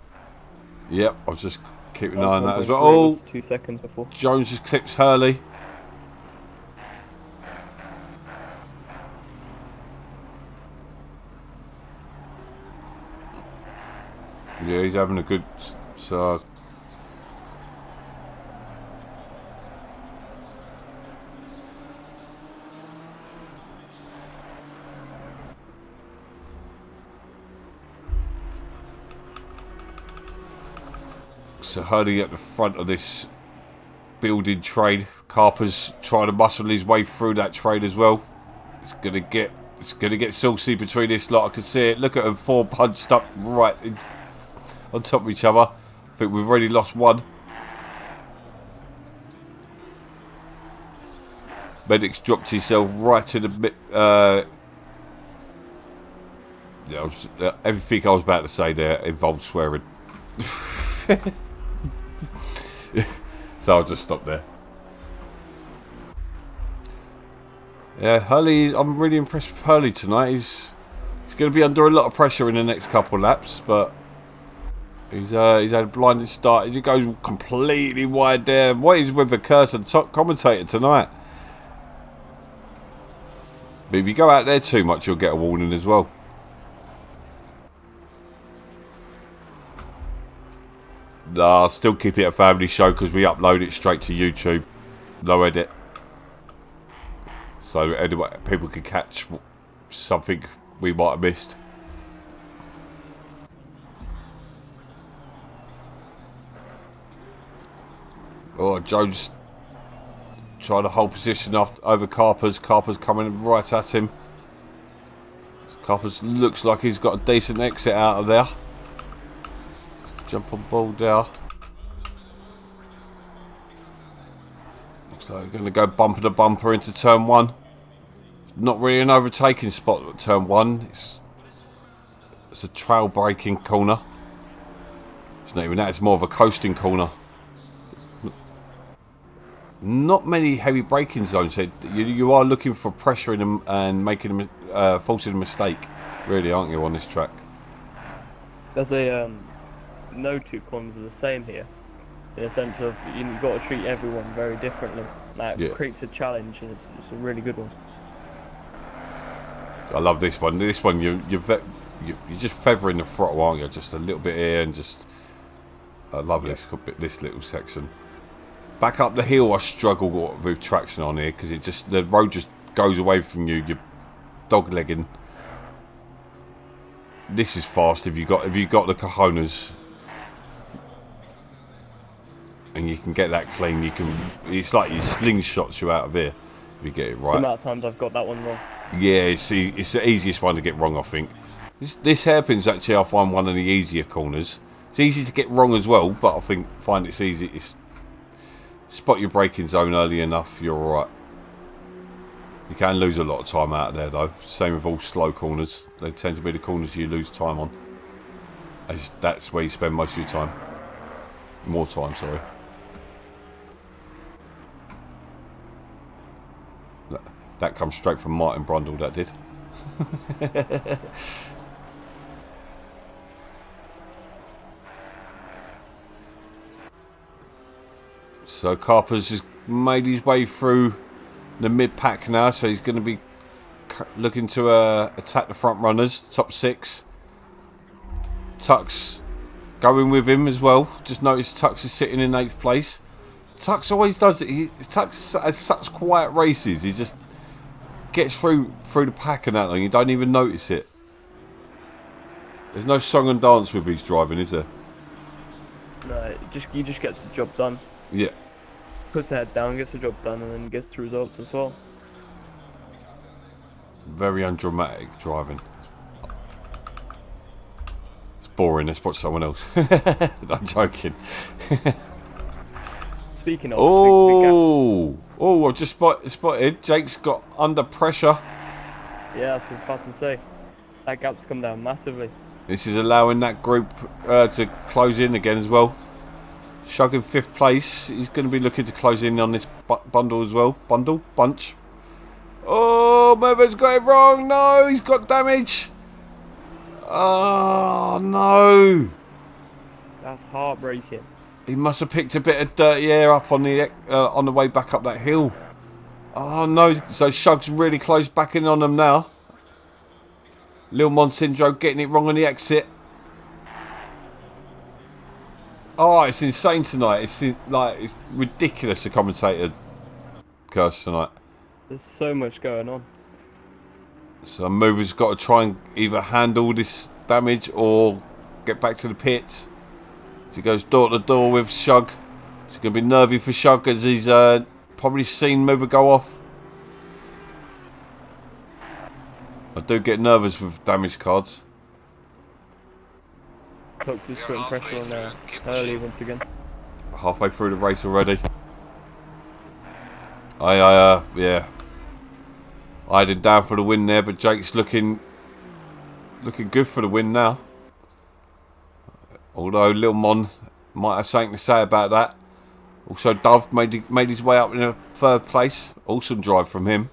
Yep, I was just keeping an eye on that as well. Oh, 2 seconds before. Jones just clips Hurley. Yeah, he's having a good... So Hurley at the front of this building trade. Carper's trying to muscle his way through that trade as well. It's gonna get saucy between this lot. I can see it. Look at them, 4 punched up right on top of each other. I think we've already lost one. Medic's dropped himself right to the everything I was about to say there involved swearing. So I'll just stop there. Yeah, Hurley, I'm really impressed with Hurley tonight. He's going to be under a lot of pressure in the next couple of laps, but he's had a blinding start. He goes completely wide there. What is with the curse of the top commentator tonight? But if you go out there too much, you'll get a warning as well. I'll still keep it a family show because we upload it straight to YouTube. No edit. So anyway, people can catch something we might have missed. Oh, Jones trying to hold position over Carper's. Carper's coming right at him. Carper's looks like he's got a decent exit out of there. Jump on board there. Looks like we're going to go bumper to bumper into turn 1. Not really an overtaking spot at turn 1. It's a trail braking corner. It's not even that, it's more of a coasting corner. Not many heavy braking zones here. You are looking for pressure in them and making forcing a mistake, really, aren't you, on this track? There's a no two corners are the same here, in a sense of you've got to treat everyone very differently. That creates a challenge, and it's a really good one. I love this one. This one, you're just feathering the throttle, aren't you? Just a little bit here and just. I love this little section. Back up the hill, I struggle with traction on here because the road just goes away from you. You're dog legging. This is fast if you got the cojones. And you can get that clean. It's like you slingshots you out of here if you get it right. The amount of times I've got that one wrong. Yeah, it's the easiest one to get wrong, I think. This hairpin's actually, I find, one of the easier corners. It's easy to get wrong as well, but I find it's easy. Spot your braking zone early enough, you're alright. You can lose a lot of time out there though. Same with all slow corners. They tend to be the corners you lose time on. That's where you spend most of your time. More time, sorry. That comes straight from Martin Brundle, that did. So Carper's has made his way through the mid-pack now, so he's going to be looking to attack the front runners, top 6. Tux going with him as well. Just noticed Tux is sitting in 8th place. Tux always does it. Tux has such quiet races. He just gets through the pack and that, and you don't even notice it. There's no song and dance with his driving, is there? No, he just gets the job done. Yeah. Puts the head down, gets the job done, and then gets the results as well. Very undramatic driving. It's boring. Let's watch someone else. I'm joking. Speaking of, I've just spotted. Jake's got under pressure. Yeah, that's what I was about to say. That gap's come down massively. This is allowing that group to close in again as well. Shug in 5th place. He's going to be looking to close in on this bundle as well. Bunch. Oh, Mervin's got it wrong. No, he's got damage. Oh, no. That's heartbreaking. He must have picked a bit of dirty air up on the way back up that hill. Oh, no. So Shug's really close back in on them now. Lil Monsindro getting it wrong on the exit. Oh, it's insane tonight. It's ridiculous, the commentator curse tonight. There's so much going on. So Mover's got to try and either handle this damage or get back to the pits. So he goes door to door with Shug. It's going to be nervy for Shug as he's probably seen Mover go off. I do get nervous with damage cards. Tux is putting pressure on early once again. Halfway through the race already. Yeah. I had him down for the win there, but Jake's looking good for the win now. Although Lil Mon might have something to say about that. Also, Dove made his way up in a 3rd place. Awesome drive from him.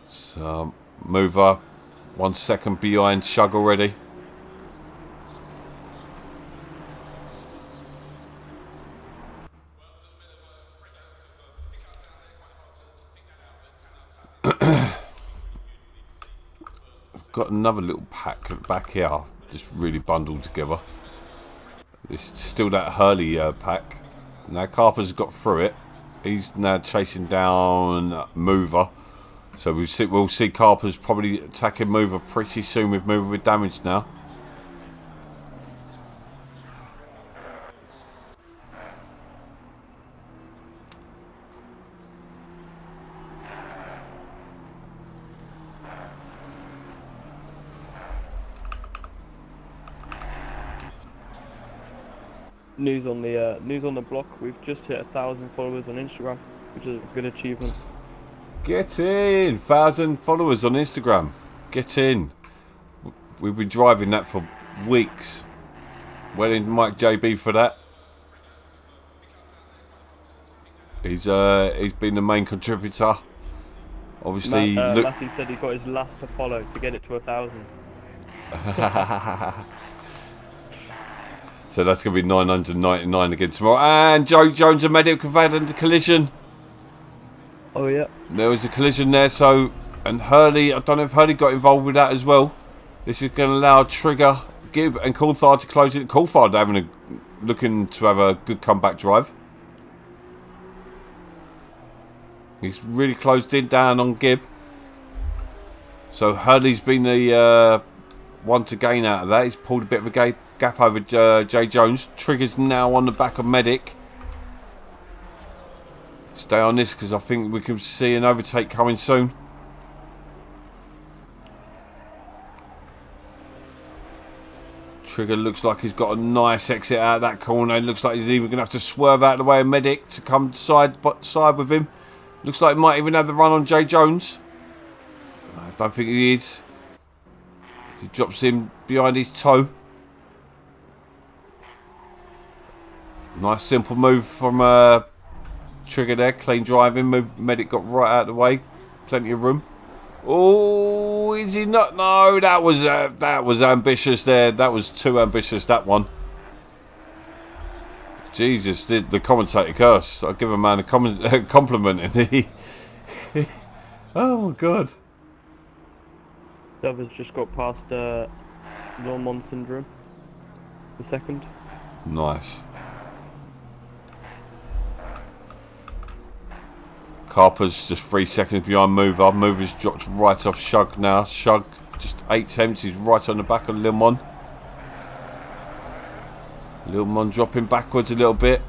So, Mover 1 second behind Shug already. Got another little pack back here, just really bundled together. It's still that Hurley pack. Now Carper's got through it. He's now chasing down Mover. So we'll see Carper's probably attacking Mover pretty soon with Mover with damage now. News on the block. We've just hit 1,000 followers on Instagram, which is a good achievement. Get in! 1,000 followers on Instagram. Get in. We've been driving that for weeks. Well in Mike JB for that. He's been the main contributor. Obviously, Matty said he got his last to follow to get it to 1,000. So that's going to be 999 again tomorrow. And Joe Jones and Medic have had a collision. Oh yeah. There was a collision there, so, and Hurley, I don't know if Hurley got involved with that as well. This is going to allow Trigger, Gibb and Coulthard to close it. Coulthard looking to have a good comeback drive. He's really closed in down on Gibb. So Hurley's been the one to gain out of that. He's pulled a bit of a gap over Jay Jones. Trigger's now on the back of Medic. Stay on this because I think we can see an overtake coming soon. Trigger looks like he's got a nice exit out of that corner. It looks like he's even going to have to swerve out of the way of Medic to come side with him. Looks like he might even have the run on Jay Jones. I don't think he is. He drops him behind his toe. Nice simple move from Trigger there. Clean driving. Medic got right out of the way. Plenty of room. Oh, is he not? No, that was ambitious there. That was too ambitious, that one. Jesus, did the commentator curse. I'll give a man a compliment. And he... oh, my God. Dover's just got past Lormont syndrome. The second. Nice. Carper's just 3 seconds behind Mover. Mover's dropped right off Shug now. Shug just 8 tenths. He's right on the back of Lilmon. Lilmon dropping backwards a little bit.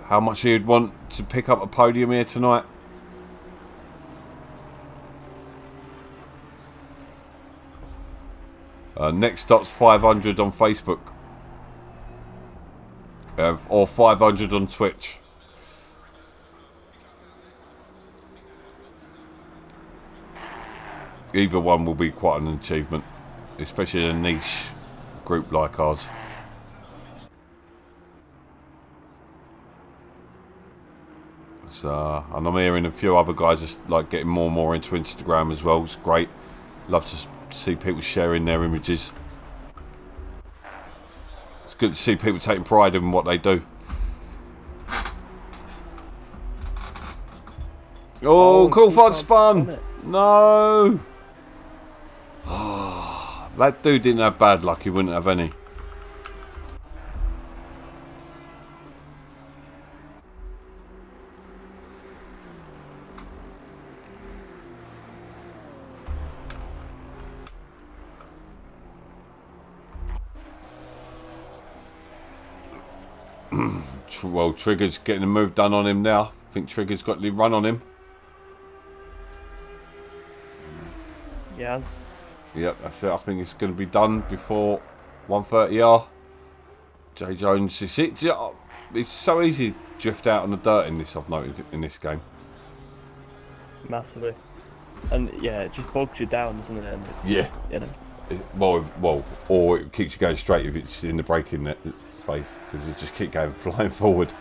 How much he'd want to pick up a podium here tonight? Next stop's 500 on Facebook. Or 500 on Twitch. Either one will be quite an achievement, especially in a niche group like ours. So, and I'm hearing a few other guys just like getting more and more into Instagram as well. It's great. Love to see people sharing their images. It's good to see people taking pride in what they do. Oh, Coulthard spun! No! That dude didn't have bad luck, he wouldn't have any. Well, Trigger's getting a move done on him now. I think Trigger's got the run on him. Yeah. Yep, that's it. I think it's going to be done before 1:30R. Jay Jones, it's so easy to drift out on the dirt in this, I've noticed, in this game. Massively. And yeah, it just bogs you down, doesn't it? And it's, yeah. You know. Well, or it keeps you going straight if it's in the braking phase, because you just keep going flying forward.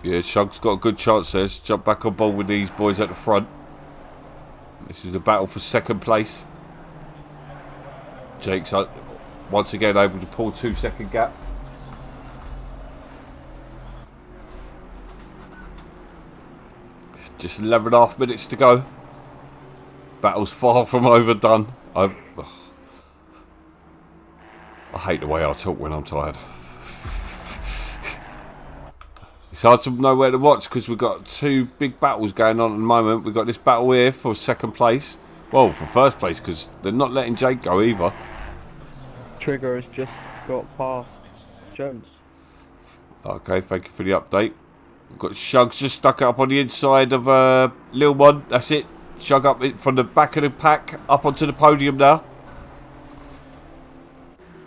Yeah, Shug's got a good chance there. Let's jump back on board with these boys at the front. This is a battle for second place. Jake's once again able to pull 2 second gap. Just 11.5 minutes to go. Battle's far from overdone. I hate the way I talk when I'm tired. It's hard to know where to watch because we've got 2 big battles going on at the moment. We've got this battle here for second place. Well, for first place because they're not letting Jake go either. Trigger has just got past Jones. Okay, thank you for the update. We've got Shug's just stuck up on the inside of Lil Mon. That's it. Shug up from the back of the pack up onto the podium now.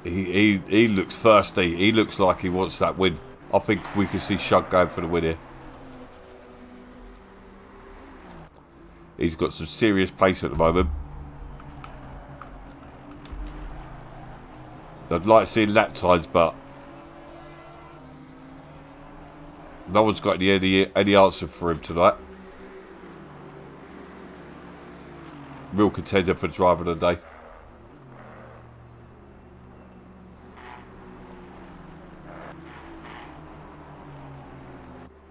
He looks thirsty. He looks like he wants that win. I think we can see Shug going for the win here. He's got some serious pace at the moment. I'd like to see lap times, but no one's got any answer for him tonight. Real contender for driver of the day.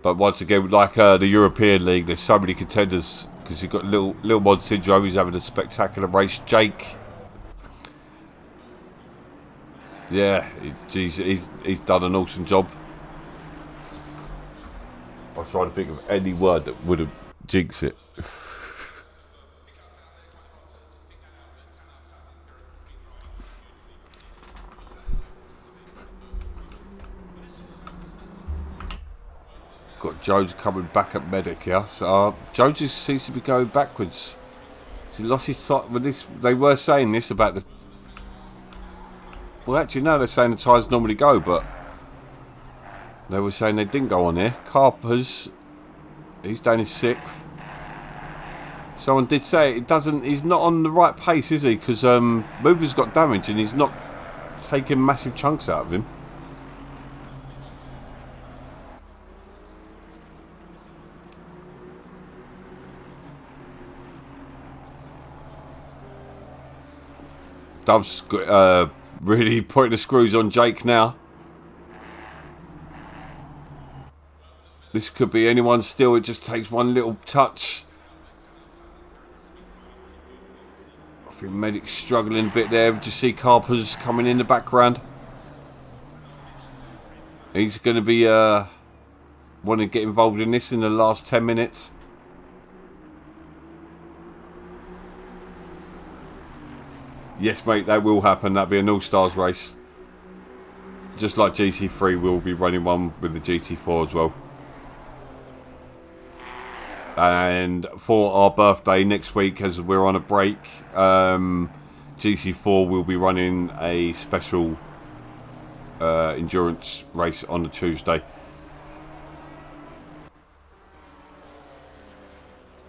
But once again, like the European League, there's so many contenders because you've got Lil Mod Syndrome, who's having a spectacular race. Jake, yeah, he's done an awesome job. I was trying to think of any word that would have jinxed it. Jones coming back at medic here. So Jones just seems to be going backwards. He lost his sight with this. They were saying this about the. Well, actually, no, they're saying the tyres normally go, but they were saying they didn't go on here. Carper's, he's down his 6th. Someone did say it doesn't. He's not on the right pace, is he? Because Mover's got damage and he's not taking massive chunks out of him. Dove's really putting the screws on Jake now. This could be anyone's still. It just takes one little touch. I think Medic's struggling a bit there. Just see Carper's coming in the background. He's going to be wanting to get involved in this in the last 10 minutes. Yes, mate, that will happen. That'll be an all-stars race. Just like GT3, we'll be running one with the GT4 as well. And for our birthday next week, as we're on a break, GT4 will be running a special endurance race on the Tuesday.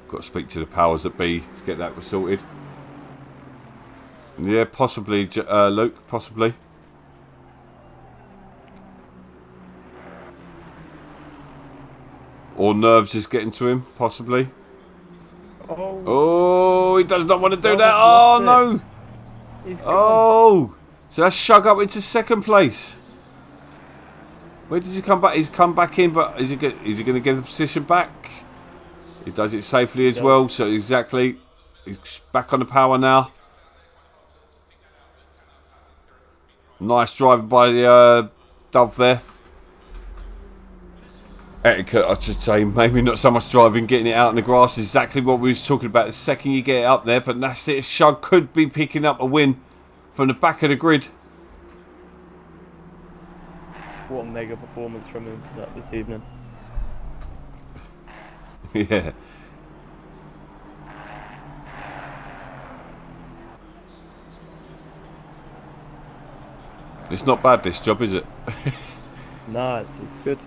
Got to speak to the powers that be to get that sorted. Yeah, possibly, Luke, possibly. Or nerves is getting to him, possibly. Oh, he does not want to do that. Oh, no. Oh, so that's Shug up into 2nd place. Where does he come back? He's come back in, but is he going to get the position back? He does it safely as well, so exactly. He's back on the power now. Nice driving by the Dove there. Etiquette, I should say. Maybe not so much driving, getting it out in the grass. Exactly what we was talking about the second you get it up there. But that's it. Shug could be picking up a win from the back of the grid. What a mega performance from him this evening. Yeah. It's not bad, this job, is it? No, it's good.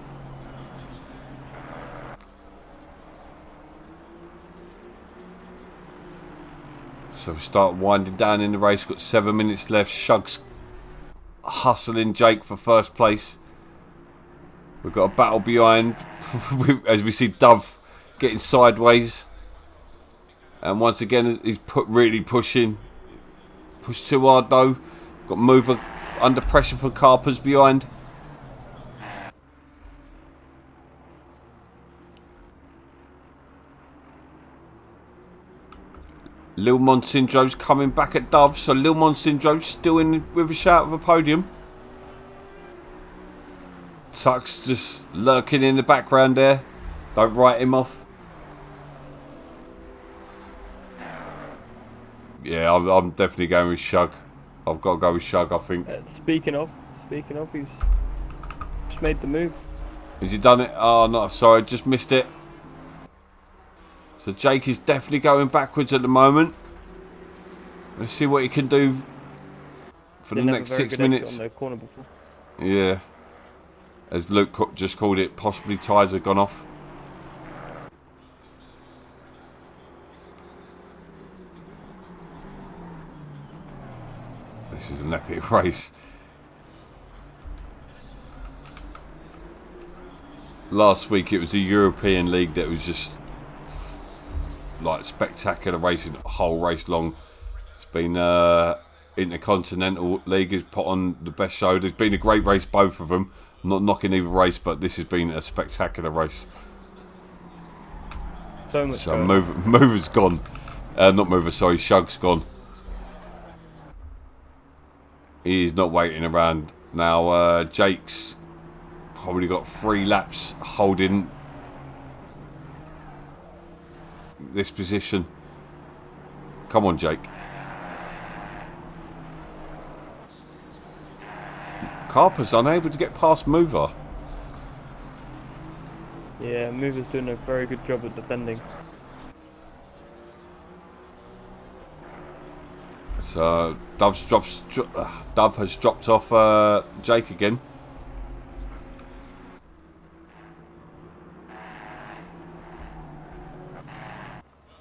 So we start winding down in the race. Got 7 minutes left. Shug's hustling Jake for 1st place. We've got a battle behind as we see Dove getting sideways. And once again, he's really pushing. Pushed too hard though. Got Mover under pressure from Carper's behind. Lil Mon Syndrome's coming back at Dove, so Lil Mon Syndrome's still in with a shout of a podium. Tuck's just lurking in the background there. Don't write him off. Yeah, I'm definitely going with Shug. I've got to go with Shug, I think. Speaking of, he's just made the move. Has he done it? Oh, no, sorry, just missed it. So Jake is definitely going backwards at the moment. Let's see what he can do for the next 6 minutes. On the corner before. Yeah. As Luke just called it, possibly tyres have gone off. This is an epic race. Last week it was the European League that was just like spectacular racing the whole race long. It's been Intercontinental League has put on the best show. There's been a great race, both of them. I'm not knocking either race, but this has been a spectacular race. So much. So Mover's gone. Not Mover, sorry, Shug's gone. He's not waiting around now. Jake's probably got 3 laps holding this position. Come on, Jake. Carper's unable to get past Mover. Yeah, Mover's doing a very good job of defending. So Dove has dropped off Jake again.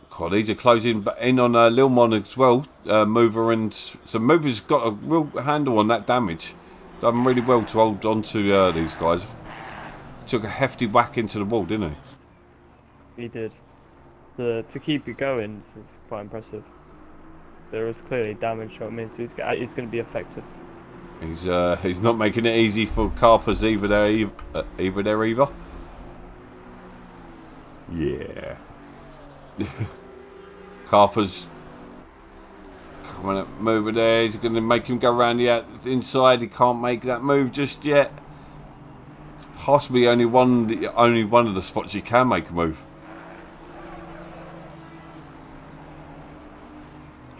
God, these are closing in on Lil Mon as well. Mover and so Mover's got a real handle on that damage. Done really well to hold on to these guys. Took a hefty whack into the wall, didn't he? He did. To keep it going is quite impressive. There was clearly damage on him, so he's going to be effective. He's not making it easy for Carpers either there either. Yeah. Carpers coming up, moving there. He's going to make him go around the inside. He can't make that move just yet. Possibly only one of the spots he can make a move.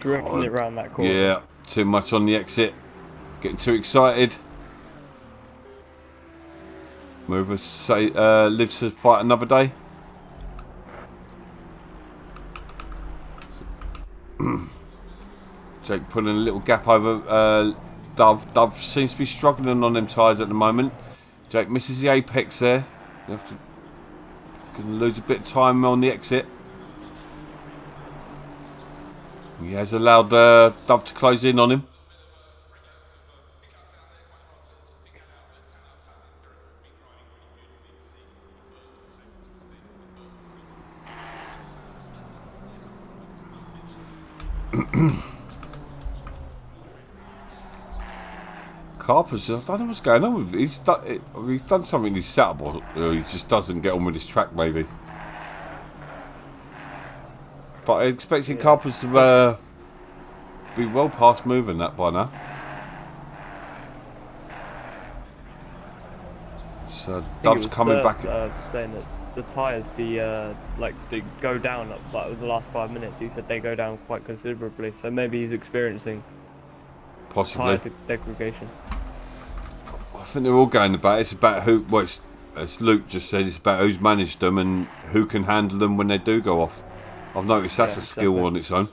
Drifting it round that corner. Yeah, too much on the exit. Getting too excited. Mover lives to fight another day. Jake pulling a little gap over Dove. Dove seems to be struggling on them tyres at the moment. Jake misses the apex there. You have to gonna lose a bit of time on the exit. He has allowed Dove to close in on him. Carpers, I don't know what's going on with him. He's done something in his setup, or he just doesn't get on with his track, maybe. But I expected Carpers to be well past moving that by now. So Dove's coming back. Saying that the tyres, they go down like the last 5 minutes. He said they go down quite considerably. So maybe he's experiencing Possibly tyre degradation. I think they're all going about it. It's about who. Well, as Luke just said, it's about who's managed them and who can handle them when they do go off. I've noticed that's a skill on its own.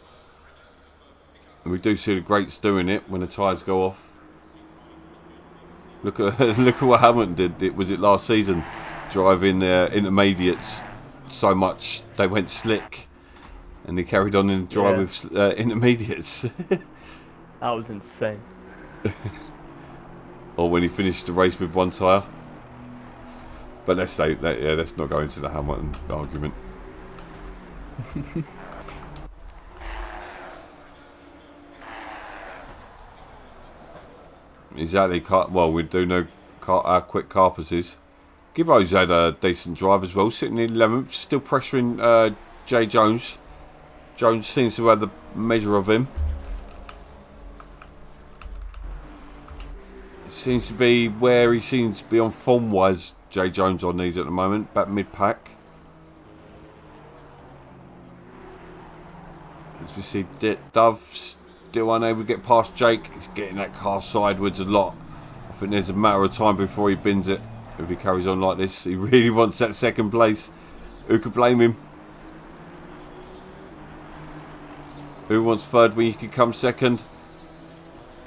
And we do see the greats doing it when the tyres go off. Look at what Hamilton did. Was it last season? Driving their intermediates so much they went slick, and he carried on in drive with intermediates. That was insane. Or when he finished the race with one tyre. But let's say that. Yeah, let's not go into the Hamilton argument. Exactly. Well, we do know how quick Carpers is. Gibbo's had a decent drive as well, sitting in 11th, still pressuring Jay Jones. Jones seems to have the measure of him. It seems to be where he seems to be on form-wise, Jay Jones on these at the moment, back mid-pack. As we see Dove still unable to get past Jake. He's getting that car sideways a lot. I think there's a matter of time before he bins it. If he carries on like this, he really wants that second place. Who could blame him? Who wants third when you can come second?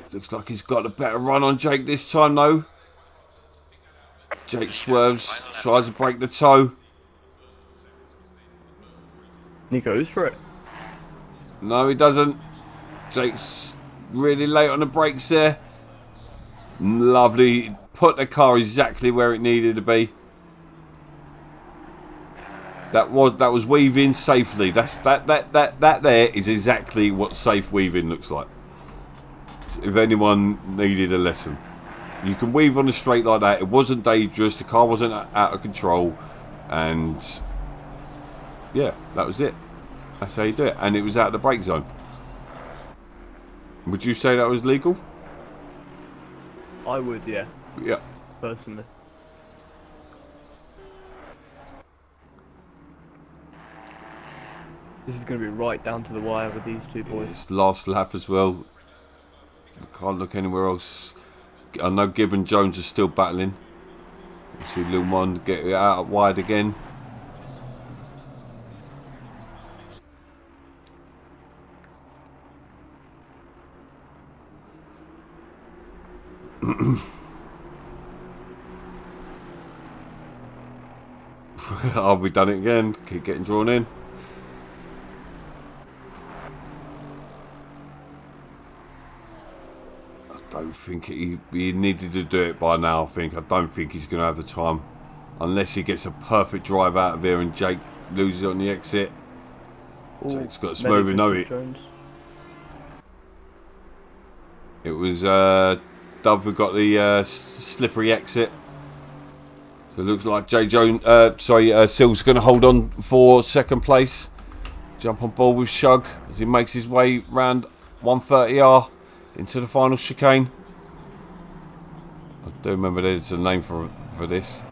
It looks like he's got a better run on Jake this time though. Jake swerves, tries to break the toe. He goes for it. No, he doesn't. Jake's really late on the brakes there. Lovely. Put the car exactly where it needed to be. That was weaving safely. That there is exactly what safe weaving looks like. If anyone needed a lesson, you can weave on a straight like that. It wasn't dangerous. The car wasn't out of control, and yeah, that was it. That's how you do it, and it was out of the brake zone. Would you say that was legal? I would, yeah. Yeah. Personally. This is going to be right down to the wire with these two boys. It's last lap as well. Can't look anywhere else. I know Gibb and Jones are still battling. You see Lil Mon get it out wide again. Oh, we done it again. Keep getting drawn in. I don't think he needed to do it by now. I don't think he's going to have the time. Unless he gets a perfect drive out of here and Jake loses on the exit. Ooh, Jake's got a smoother note. It was Dove who got the slippery exit. So it looks like Sil's going to hold on for second place. Jump on board with Shug as he makes his way round 130R into the final chicane. I do remember there's a name for this.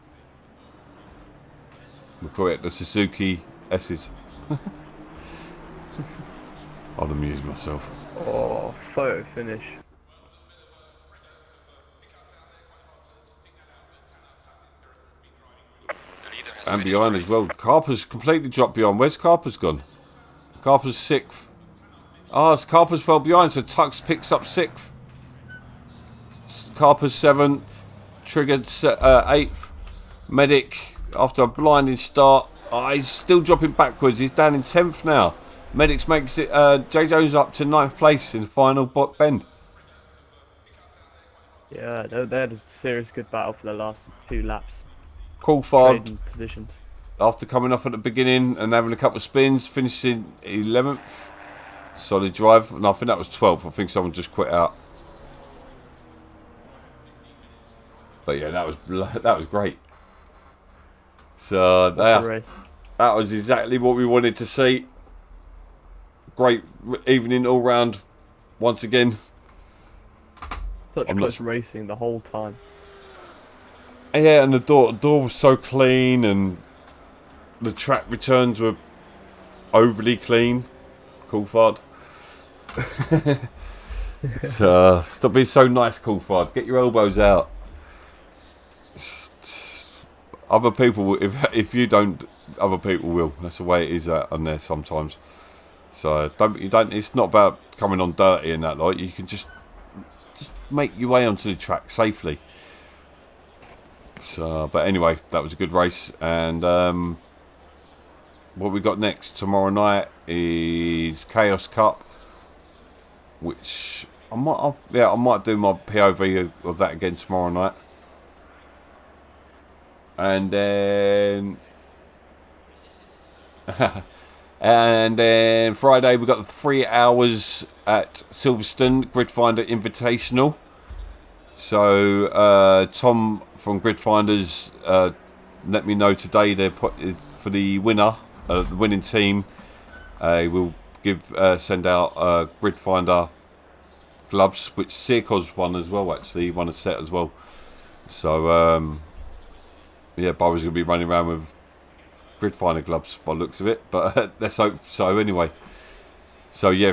We call it the Suzuki S's. I'll amuse myself. Oh, photo finish. And behind as well. Carper's completely dropped behind. Where's Carper's gone? Carper's 6th. Ah, Carper's fell behind, so Tux picks up 6th. Carper's 7th. Triggered 8th. Medic, after a blinding start. Oh, he's still dropping backwards. He's down in 10th now. Medics makes it. J. Jones up to 9th place in the final bend. Yeah, they had a serious good battle for the last 2 laps. Coulthard, Positions. after coming off at the beginning and having a couple of spins, finishing 11th. Solid drive. No, I think that was 12th. I think someone just quit out. But yeah, that was great. So that was exactly what we wanted to see. Great evening all round. Once again. Such close racing the whole time. Yeah, and the door was so clean, and the track returns were overly clean. Coulthard. So, stop being so nice, Coulthard. Get your elbows out. Other people, if you don't, other people will. That's the way it is on there sometimes. So you don't. It's not about coming on dirty and that. Like, you can just make your way onto the track safely. So, but anyway, that was a good race. And what we got next tomorrow night is Chaos Cup, which I might do my POV of that again tomorrow night. And then and then Friday we got the 3 hours at Silverstone Gridfinder Invitational. So Tom from Gridfinders let me know today they're put for the winner, the winning team. We'll send out Gridfinder gloves, which Sirkos won as well. Actually, he won a set as well. So yeah, Bo's going to be running around with Gridfinder gloves by the looks of it. But let's hope so anyway. So yeah,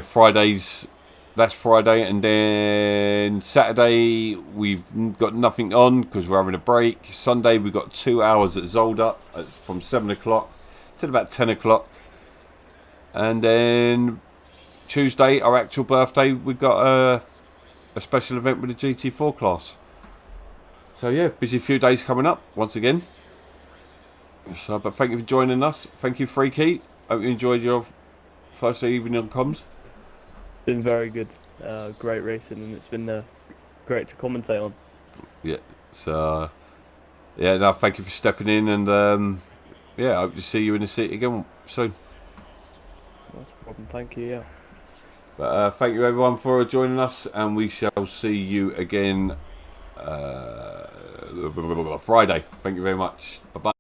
that's Friday, and then Saturday we've got nothing on because we're having a break. Sunday we've got 2 hours at Zolder from 7 o'clock till about 10 o'clock. And then Tuesday, our actual birthday, we've got a special event with the GT4 class. So yeah, busy few days coming up once again. So, but thank you for joining us. Thank you, Freaky. Hope you enjoyed your first evening on comms. Been very good. Great racing, and it's been great to commentate on. Yeah. So yeah, no, thank you for stepping in, and yeah, I hope to see you in the seat again soon. No problem. Thank you. Yeah. But thank you everyone for joining us, and we shall see you again Friday. Thank you very much. Bye bye.